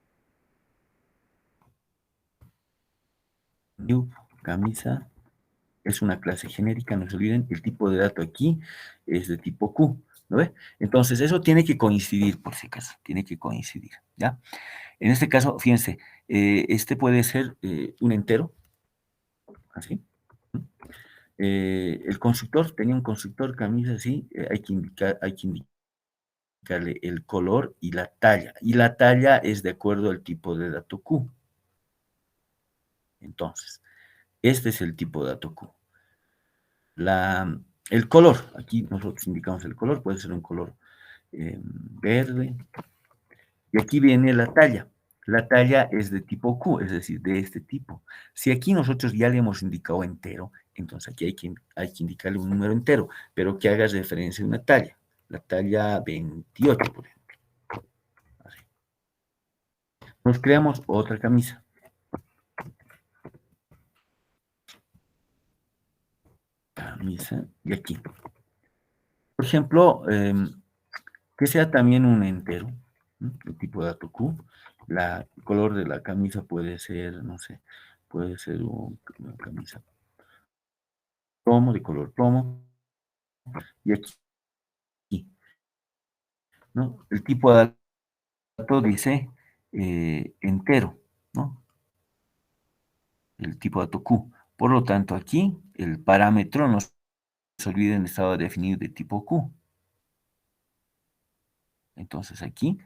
new, camisa, es una clase genérica, no se olviden, el tipo de dato aquí es de tipo Q, ¿no ve? Entonces, eso tiene que coincidir, por si acaso, tiene que coincidir, ¿ya? En este caso, fíjense, este puede ser un entero, así. El constructor, tenía un constructor, camisa, así, hay que indicarle el color y la talla es de acuerdo al tipo de dato Q. Entonces, este es el tipo de dato Q. El color, aquí nosotros indicamos el color, puede ser un color verde, y aquí viene la talla. La talla es de tipo Q, es decir, de este tipo. Si aquí nosotros ya le hemos indicado entero, entonces aquí hay que indicarle un número entero, pero que haga referencia a una talla. La talla 28, por ejemplo. Así. Nos creamos otra camisa. Camisa, y aquí. Por ejemplo, que sea también un entero, ¿no? El tipo de dato Q. El color de la camisa puede ser, no sé, puede ser una camisa plomo, de color plomo, y aquí, ¿no? El tipo de dato dice entero, ¿no? El tipo de dato Q. Por lo tanto, aquí el parámetro, no se olviden, estaba definido de tipo Q. Entonces aquí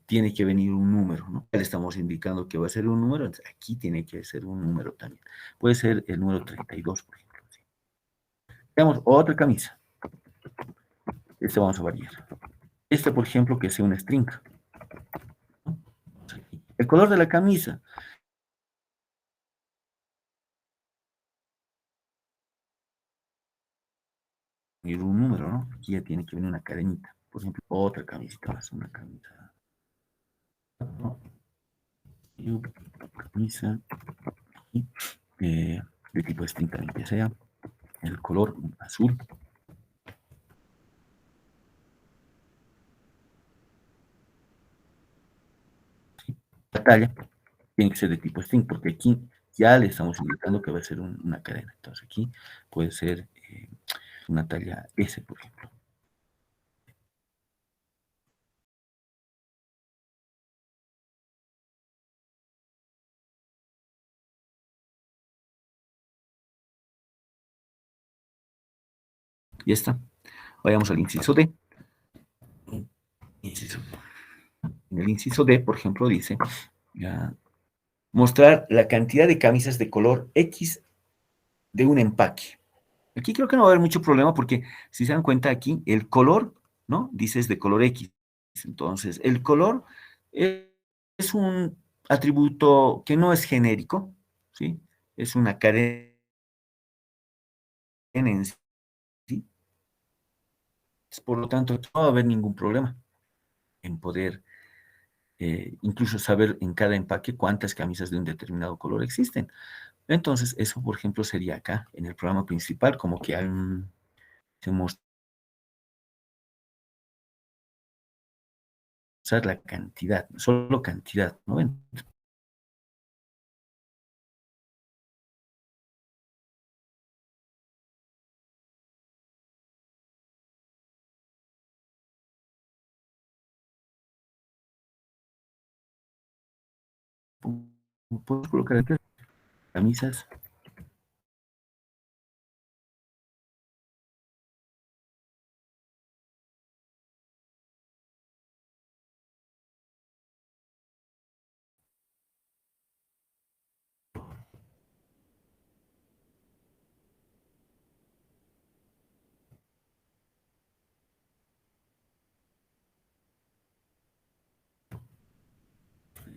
tiene que venir un número, ¿no? Le estamos indicando que va a ser un número, entonces aquí tiene que ser un número también. Puede ser el número 32, por ejemplo. ¿Sí? Veamos otra camisa. Este vamos a variar. Este, por ejemplo, que sea una string. ¿No? El color de la camisa. Venir un número, ¿no? Aquí ya tiene que venir una cadenita. Por ejemplo, otra camisita más, una camisa. ¿No? Camisa. De tipo string también que sea. El color azul. La talla tiene que ser de tipo string, porque aquí ya le estamos indicando que va a ser una cadena. Entonces aquí puede ser una talla S, por ejemplo. Ya está. Vayamos al inciso D. Inciso. En el inciso D, por ejemplo, dice ya, mostrar la cantidad de camisas de color X de un empaque. Aquí creo que no va a haber mucho problema porque si se dan cuenta aquí, el color, ¿no? Dices de color X. Entonces, el color es un atributo que no es genérico, ¿sí? Es una cadena en sí. Por lo tanto, no va a haber ningún problema en poder incluso saber en cada empaque cuántas camisas de un determinado color existen. Entonces, eso, por ejemplo, sería acá, en el programa principal, como que hay se muestra la cantidad, solo cantidad, ¿no ven? Puedo colocar aquí camisas.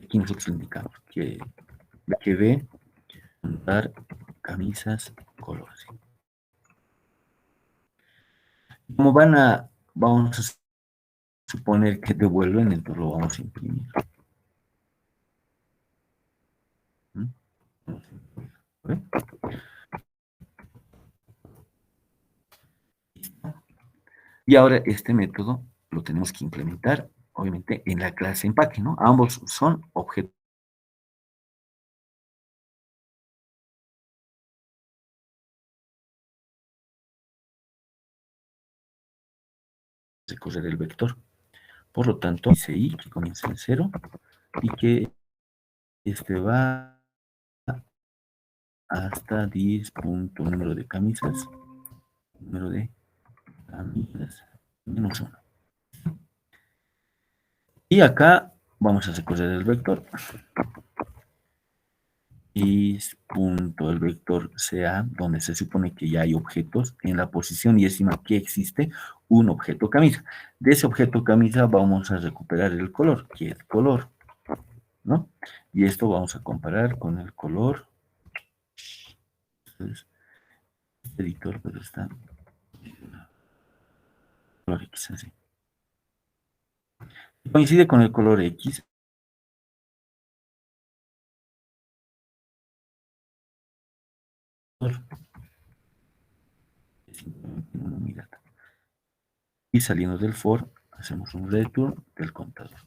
Aquí nosotros indicamos que ve dar camisas color. ¿Sí? Como vamos a suponer que devuelven, entonces lo vamos a imprimir. ¿Mm? ¿Ve? Y ahora este método lo tenemos que implementar, obviamente, en la clase empaque, ¿no? Ambos son objetos recorrer el vector. Por lo tanto, dice I que comienza en 0 y que este va hasta 10 punto número de camisas menos 1. Y acá vamos a recorrer el vector. Y punto el vector sea donde se supone que ya hay objetos en la posición y estima que existe un objeto camisa. De ese objeto camisa vamos a recuperar el color, que es color, ¿no? Y esto vamos a comparar con el color. Entonces, este editor, pero está color X así. Coincide con el color X. Y saliendo del for, hacemos un return del contador.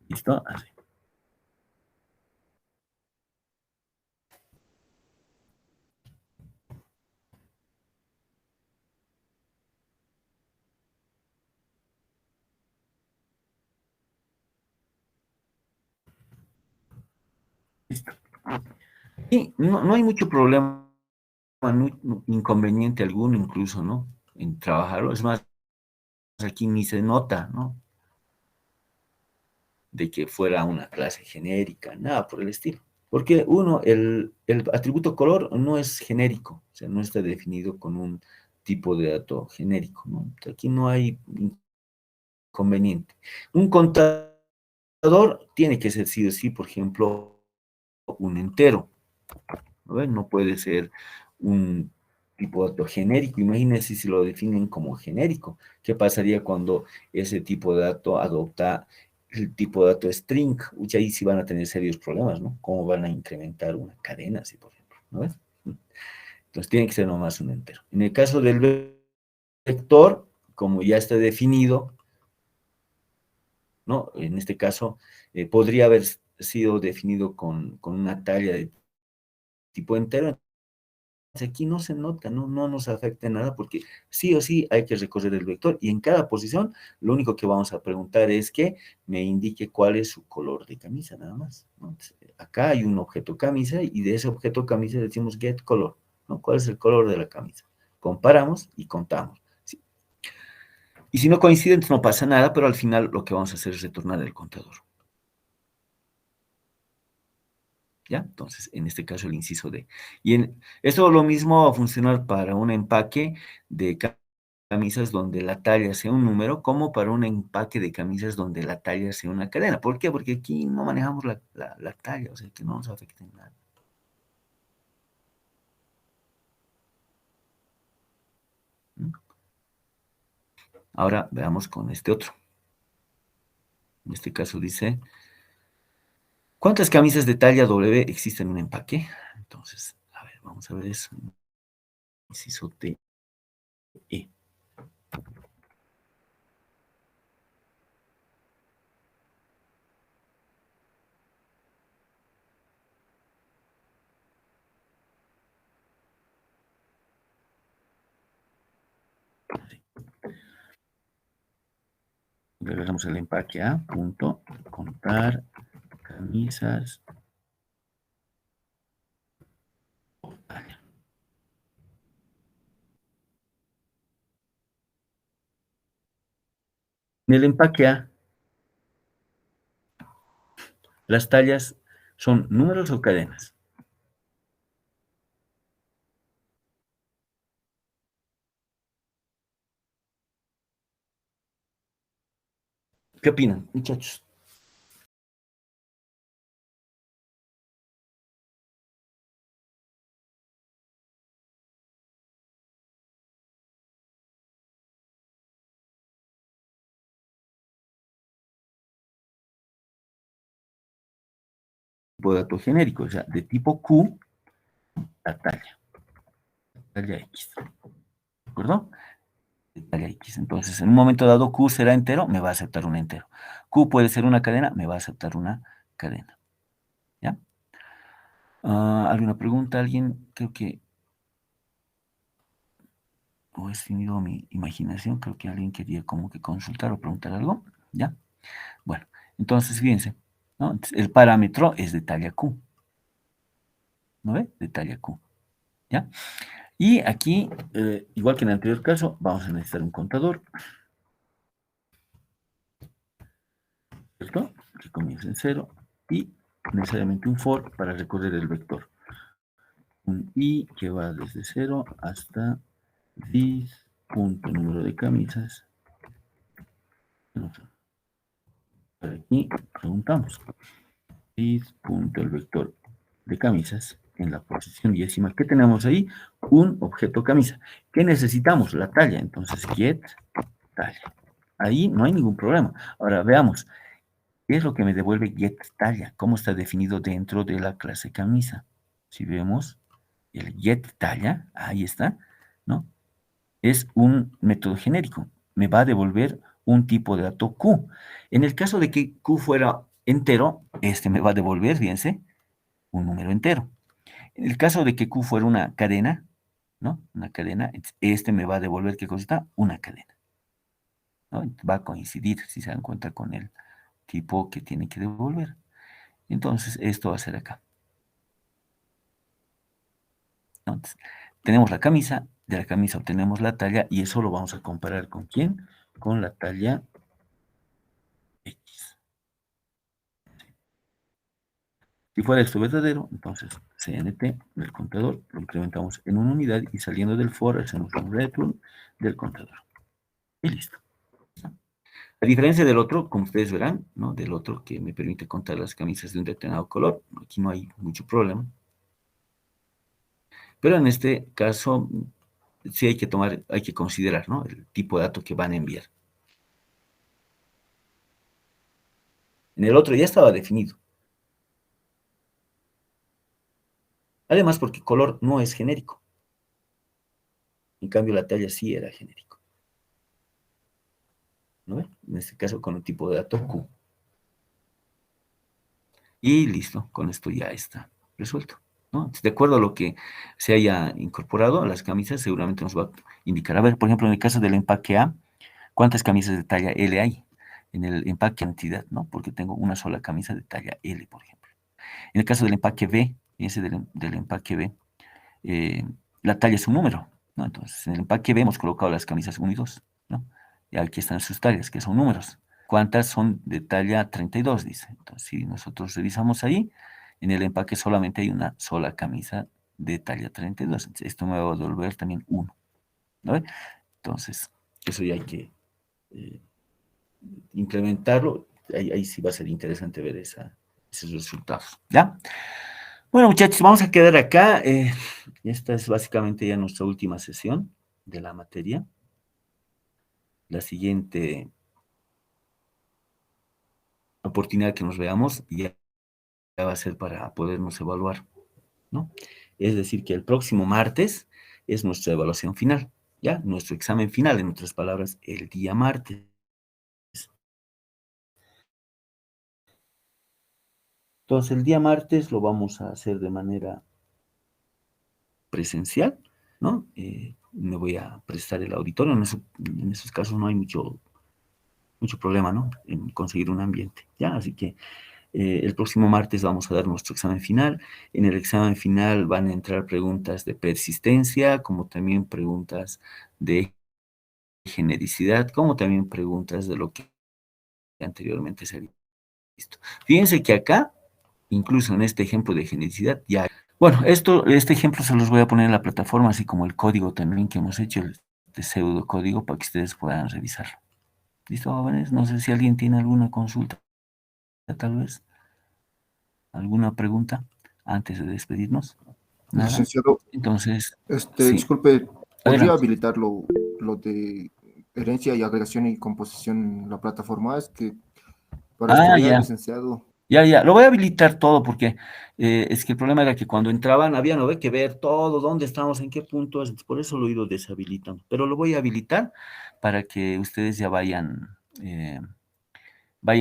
¿Listo? Así. Listo. Y no hay mucho problema, no, inconveniente alguno incluso, ¿no? En trabajarlo. Es más, aquí ni se nota, ¿no? De que fuera una clase genérica, nada por el estilo. Porque uno, el atributo color no es genérico, o sea, no está definido con un tipo de dato genérico, ¿no? Aquí no hay inconveniente. Un contador tiene que ser sí o sí, por ejemplo, un entero, ¿no? No puede ser un tipo de dato genérico. Imagínense si lo definen como genérico. ¿Qué pasaría cuando ese tipo de dato adopta el tipo de dato string? Uy, ahí sí van a tener serios problemas, ¿no? ¿Cómo van a incrementar una cadena, así, por ejemplo? ¿No ves? Entonces tiene que ser nomás un entero. En el caso del vector, como ya está definido, ¿no? En este caso, podría haber sido definido con una talla de tipo entero. Aquí no se nota, no nos afecta en nada porque sí o sí hay que recorrer el vector y en cada posición lo único que vamos a preguntar es que me indique cuál es su color de camisa, nada más, ¿no? Entonces, acá hay un objeto camisa y de ese objeto camisa decimos get color, ¿no? ¿Cuál es el color de la camisa? Comparamos y contamos. ¿Sí? Y si no coinciden, no pasa nada, pero al final lo que vamos a hacer es retornar el contador. ¿Ya? Entonces, en este caso, el inciso D. Y esto lo mismo va a funcionar para un empaque de camisas donde la talla sea un número, como para un empaque de camisas donde la talla sea una cadena. ¿Por qué? Porque aquí no manejamos la talla, o sea, que no nos afecta en nada. ¿Mm? Ahora veamos con este otro. En este caso dice, ¿cuántas camisas de talla W existen en un empaque? Entonces, a ver, vamos a ver eso. Inciso T, E. Regresamos el empaque a punto, contar camisas. En el empaque A, las tallas son números o cadenas. ¿Qué opinan, muchachos? Tipo de dato genérico, o sea, de tipo Q, la talla X, ¿de acuerdo? De talla X. Entonces, en un momento dado, Q será entero, me va a aceptar un entero. Q puede ser una cadena, me va a aceptar una cadena. ¿Ya? ¿Alguna pregunta? ¿Alguien? Creo que... o he tenido mi imaginación, creo que alguien quería como que consultar o preguntar algo, ¿ya? Bueno, entonces fíjense, ¿no? Entonces, el parámetro es de talla Q, ¿no ve? De talla Q, ¿ya? Y aquí, igual que en el anterior caso, vamos a necesitar un contador, ¿cierto? Que comienza en 0 y necesariamente un for para recorrer el vector. Un i que va desde 0 hasta this punto número de camisas. Por aquí preguntamos. This punto el vector de camisas en la posición décima. ¿Qué tenemos ahí? Un objeto camisa. ¿Qué necesitamos? La talla. Entonces, get talla. Ahí no hay ningún problema. Ahora veamos. ¿Qué es lo que me devuelve get talla? ¿Cómo está definido dentro de la clase camisa? Si vemos el get talla, ahí está, ¿no? Es un método genérico. Me va a devolver un tipo de dato Q. En el caso de que Q fuera entero, este me va a devolver, fíjense, un número entero. En el caso de que Q fuera una cadena, ¿no? Una cadena, este me va a devolver, ¿qué cosita? Una cadena, ¿no? Va a coincidir, si se dan cuenta, con el tipo que tiene que devolver. Entonces, esto va a ser acá. Entonces, tenemos la camisa, de la camisa obtenemos la talla, y eso lo vamos a comparar ¿con quién? Con la talla X. Si fuera esto verdadero, entonces CNT del contador lo incrementamos en una unidad y saliendo del for hacemos un return del contador. Y listo. A diferencia del otro, como ustedes verán, ¿no? Del otro que me permite contar las camisas de un determinado color, aquí no hay mucho problema. Pero en este caso, sí hay que considerar, ¿no? El tipo de dato que van a enviar. En el otro ya estaba definido. Además, porque color no es genérico. En cambio, la talla sí era genérico. ¿No ve? En este caso, con el tipo de dato Q. Y listo, con esto ya está resuelto, ¿no? De acuerdo a lo que se haya incorporado a las camisas, seguramente nos va a indicar. A ver, por ejemplo, en el caso del empaque A, ¿cuántas camisas de talla L hay? En el empaque cantidad, ¿no? Porque tengo una sola camisa de talla L, por ejemplo. En el caso del empaque B, ese del empaque B, la talla es un número, ¿no? Entonces, en el empaque B hemos colocado las camisas 1 y 2, ¿no? Y aquí están sus tallas, que son números. ¿Cuántas son de talla 32? Dice. Entonces, si nosotros revisamos ahí, en el empaque solamente hay una sola camisa de talla 32. Entonces, esto me va a devolver también 1, ¿no? Entonces, eso ya hay que implementarlo. Ahí sí va a ser interesante ver esos resultados, ¿ya? Bueno, muchachos, vamos a quedar acá. Esta es básicamente ya nuestra última sesión de la materia. La siguiente oportunidad que nos veamos ya va a ser para podernos evaluar, ¿no? Es decir, que el próximo martes es nuestra evaluación final, ¿ya? Nuestro examen final, en otras palabras, el día martes. Entonces, el día martes lo vamos a hacer de manera presencial, ¿no? Me voy a prestar el auditorio, en esos casos no hay mucho problema, ¿no? En conseguir un ambiente, ¿ya? Así que el próximo martes vamos a dar nuestro examen final. En el examen final van a entrar preguntas de persistencia, como también preguntas de genericidad, como también preguntas de lo que anteriormente se había visto. Fíjense que acá, incluso en este ejemplo de genericidad, ya... Bueno, este ejemplo se los voy a poner en la plataforma, así como el código también que hemos hecho, el de pseudocódigo, para que ustedes puedan revisarlo. ¿Listo, jóvenes? No sé si alguien tiene alguna consulta, tal vez. ¿Alguna pregunta antes de despedirnos? Nada. Licenciado, Entonces, sí, disculpe, ¿podría adelante. habilitar lo de herencia y agregación y composición en la plataforma? Es que para Ah, estudiar, ya, licenciado. ya. Lo voy a habilitar todo porque es que el problema era que cuando entraban había, ¿no ve? Que ver todo, dónde estamos, en qué punto, por eso lo he ido deshabilitando. Pero lo voy a habilitar para que ustedes ya vayan,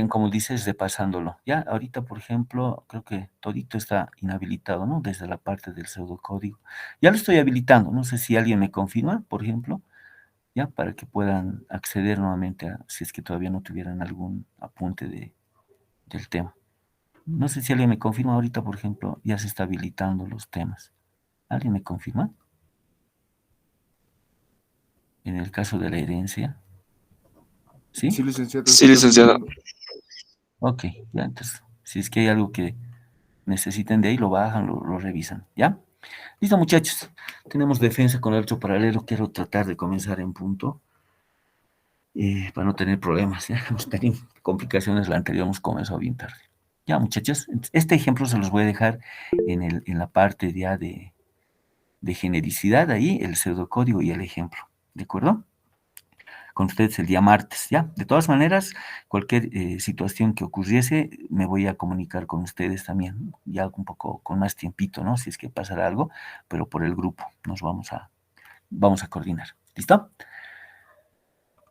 como dices, repasándolo. Ya, ahorita, por ejemplo, creo que todito está inhabilitado, ¿no? Desde la parte del pseudocódigo. Ya lo estoy habilitando, no sé si alguien me confirma, por ejemplo. ya, para que puedan acceder nuevamente si es que todavía no tuvieran algún apunte del tema. No sé si alguien me confirma ahorita, por ejemplo, ya se está habilitando los temas. ¿Alguien me confirma? En el caso de la herencia, Sí, ¿sí? licenciado, se Sí, está licenciado. habilitando. Ok, ya, entonces, si es que hay algo que necesiten de ahí, lo bajan, lo revisan, ¿ya? Listo, muchachos. Tenemos defensa con el otro paralelo. Quiero tratar de comenzar en punto para no tener problemas, ¿ya? Hemos tenido complicaciones, la anterior hemos comenzado bien tarde. Ya, muchachos, este ejemplo se los voy a dejar en la parte ya de genericidad, ahí, el pseudocódigo y el ejemplo, ¿de acuerdo? Con ustedes el día martes, ¿ya? De todas maneras, cualquier situación que ocurriese, me voy a comunicar con ustedes también, ya un poco con más tiempito, ¿no? Si es que pasará algo, pero por el grupo nos vamos a coordinar. ¿Listo?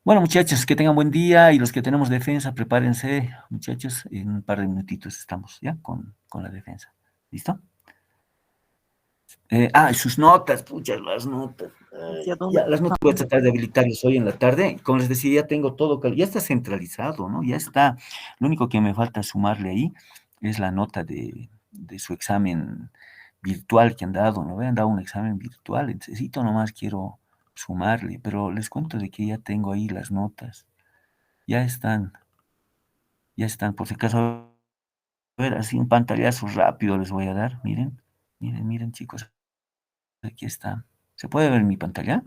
Bueno, muchachos, que tengan buen día y los que tenemos defensa, prepárense, muchachos, en un par de minutitos estamos, ¿ya? Con la defensa. ¿Listo? Sus notas, pucha, las notas. Ya, las notas voy a tratar de habilitarlas hoy en la tarde. Como les decía, ya tengo todo, ya está centralizado, ¿no? Ya está. Lo único que me falta sumarle ahí es la nota de su examen virtual que han dado, ¿no? Han dado un examen virtual, necesito nomás, quiero sumarle, pero les cuento de que ya tengo ahí las notas. Ya están, por si acaso, a ver, así un pantallazo rápido les voy a dar, miren, miren, miren, chicos. Aquí está. ¿Se puede ver mi pantalla?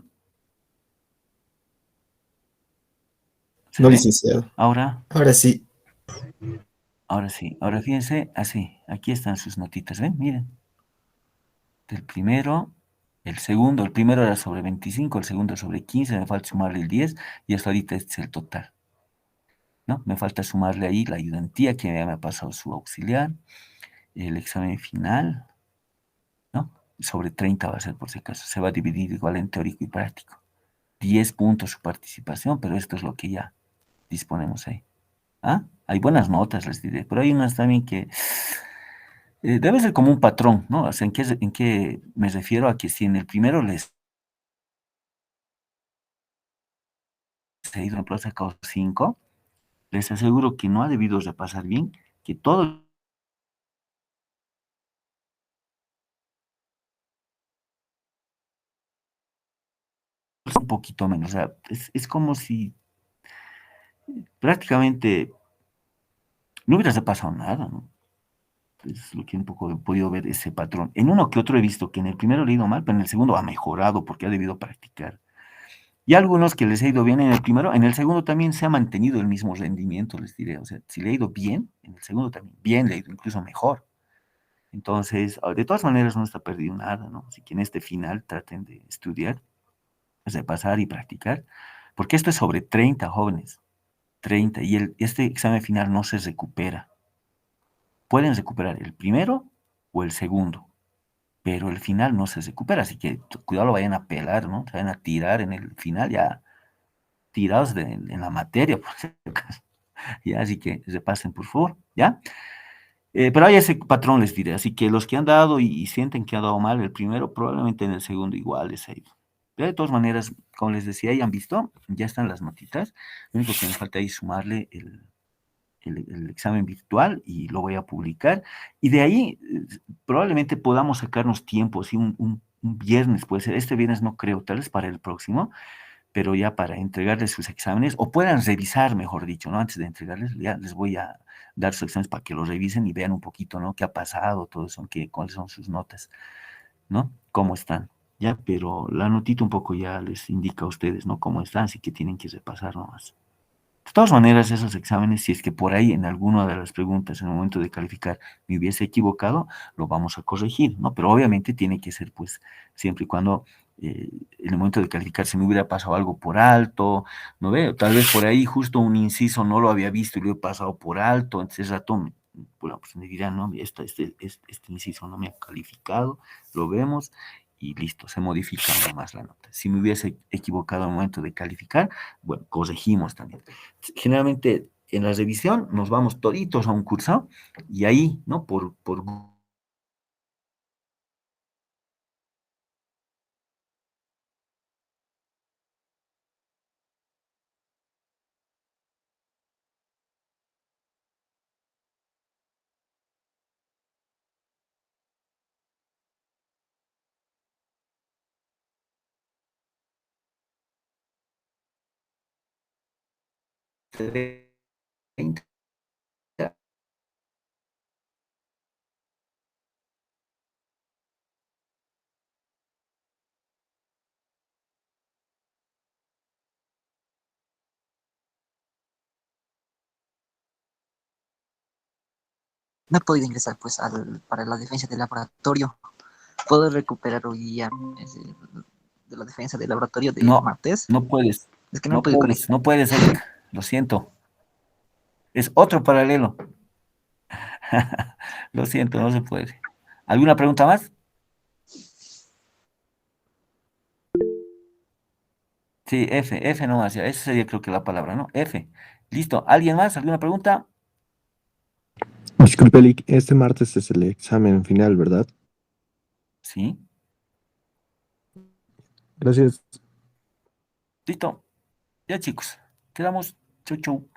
¿Se No, ve? licenciado. Ahora, Ahora sí. ahora sí. Ahora fíjense, así. Aquí están sus notitas, ¿ven? Miren. Del primero, el segundo. El primero era sobre 25, el segundo sobre 15. Me falta sumarle el 10 y hasta ahorita este es el total, ¿no? Me falta sumarle ahí la ayudantía que ya me ha pasado su auxiliar, el examen final, ¿no? Sobre 30 va a ser por si acaso. Se va a dividir igual en teórico y práctico. 10 puntos su participación, pero esto es lo que ya disponemos ahí. ¿Ah? Hay buenas notas, les diré, pero hay unas también que debe ser como un patrón, ¿no? O sea, en qué me refiero? A que si en el primero les he ido, ejemplo, ha sacado 5, les aseguro que no ha debido repasar bien, que todo es un poquito menos. O sea, es como si prácticamente no hubieras repasado nada, ¿no? Es lo que un poco he podido ver ese patrón. En uno que otro he visto que en el primero le he ido mal, pero en el segundo ha mejorado porque ha debido practicar. Y algunos que les ha ido bien en el primero, en el segundo también se ha mantenido el mismo rendimiento, les diré. O sea, si le ha ido bien, en el segundo también bien, le ha ido incluso mejor. Entonces, de todas maneras no está perdido nada, ¿no? Así que en este final traten de estudiar, repasar y practicar, porque esto es sobre 30 jóvenes, 30, y este examen final no se recupera. Pueden recuperar el primero o el segundo, pero el final no se recupera, así que cuidado, lo vayan a pelar, ¿no? Se vayan a tirar en el final ya tirados en la materia, por si acaso. Ya, así que repasen, por favor, ¿ya? Pero hay ese patrón, les diré. Así que los que han dado y sienten que han dado mal el primero, probablemente en el segundo igual les ha ido. Pero de todas maneras, como les decía, ya han visto, ya están las notitas. Lo único que me falta ahí es sumarle el examen virtual y lo voy a publicar. Y de ahí probablemente podamos sacarnos tiempo, ¿sí? Un viernes, puede ser. Este viernes no creo, tal vez para el próximo, pero ya para entregarles sus exámenes, o puedan revisar, mejor dicho, ¿no? Antes de entregarles, ya les voy a dar sus exámenes para que los revisen y vean un poquito, ¿no? ¿Qué ha pasado? Todo eso, cuáles son sus notas, ¿no? ¿Cómo están? Ya, pero la notita un poco ya les indica a ustedes, ¿no? Cómo están, así que tienen que repasar nomás. De todas maneras, esos exámenes, si es que por ahí en alguna de las preguntas, en el momento de calificar, me hubiese equivocado, lo vamos a corregir, ¿no? Pero obviamente tiene que ser, pues, siempre y cuando en el momento de calificar se me hubiera pasado algo por alto, ¿no ve? Tal vez por ahí justo un inciso no lo había visto y lo he pasado por alto, entonces rato, bueno, pues me dirán, ¿no? Este inciso no me ha calificado, lo vemos y listo, se modifica nomás la nota. Si me hubiese equivocado al momento de calificar, bueno, corregimos también. Generalmente en la revisión nos vamos toditos a un curso y ahí, ¿no? Por 30. No he podido ingresar pues para la defensa del laboratorio. ¿Puedo recuperar hoy día de la defensa del laboratorio del No, martes? no puedes, Es que no he podido conectar. no puedes, Eric. Lo siento. Es otro paralelo. Lo siento, no se puede. ¿Alguna pregunta más? Sí, F nomás, ya. Esa sería creo que la palabra, ¿no? F. Listo. ¿Alguien más? ¿Alguna pregunta? Disculpe, Lick, este martes es el examen final, ¿verdad? Sí. Gracias. Listo. Ya, chicos. Quedamos. Chau, chau.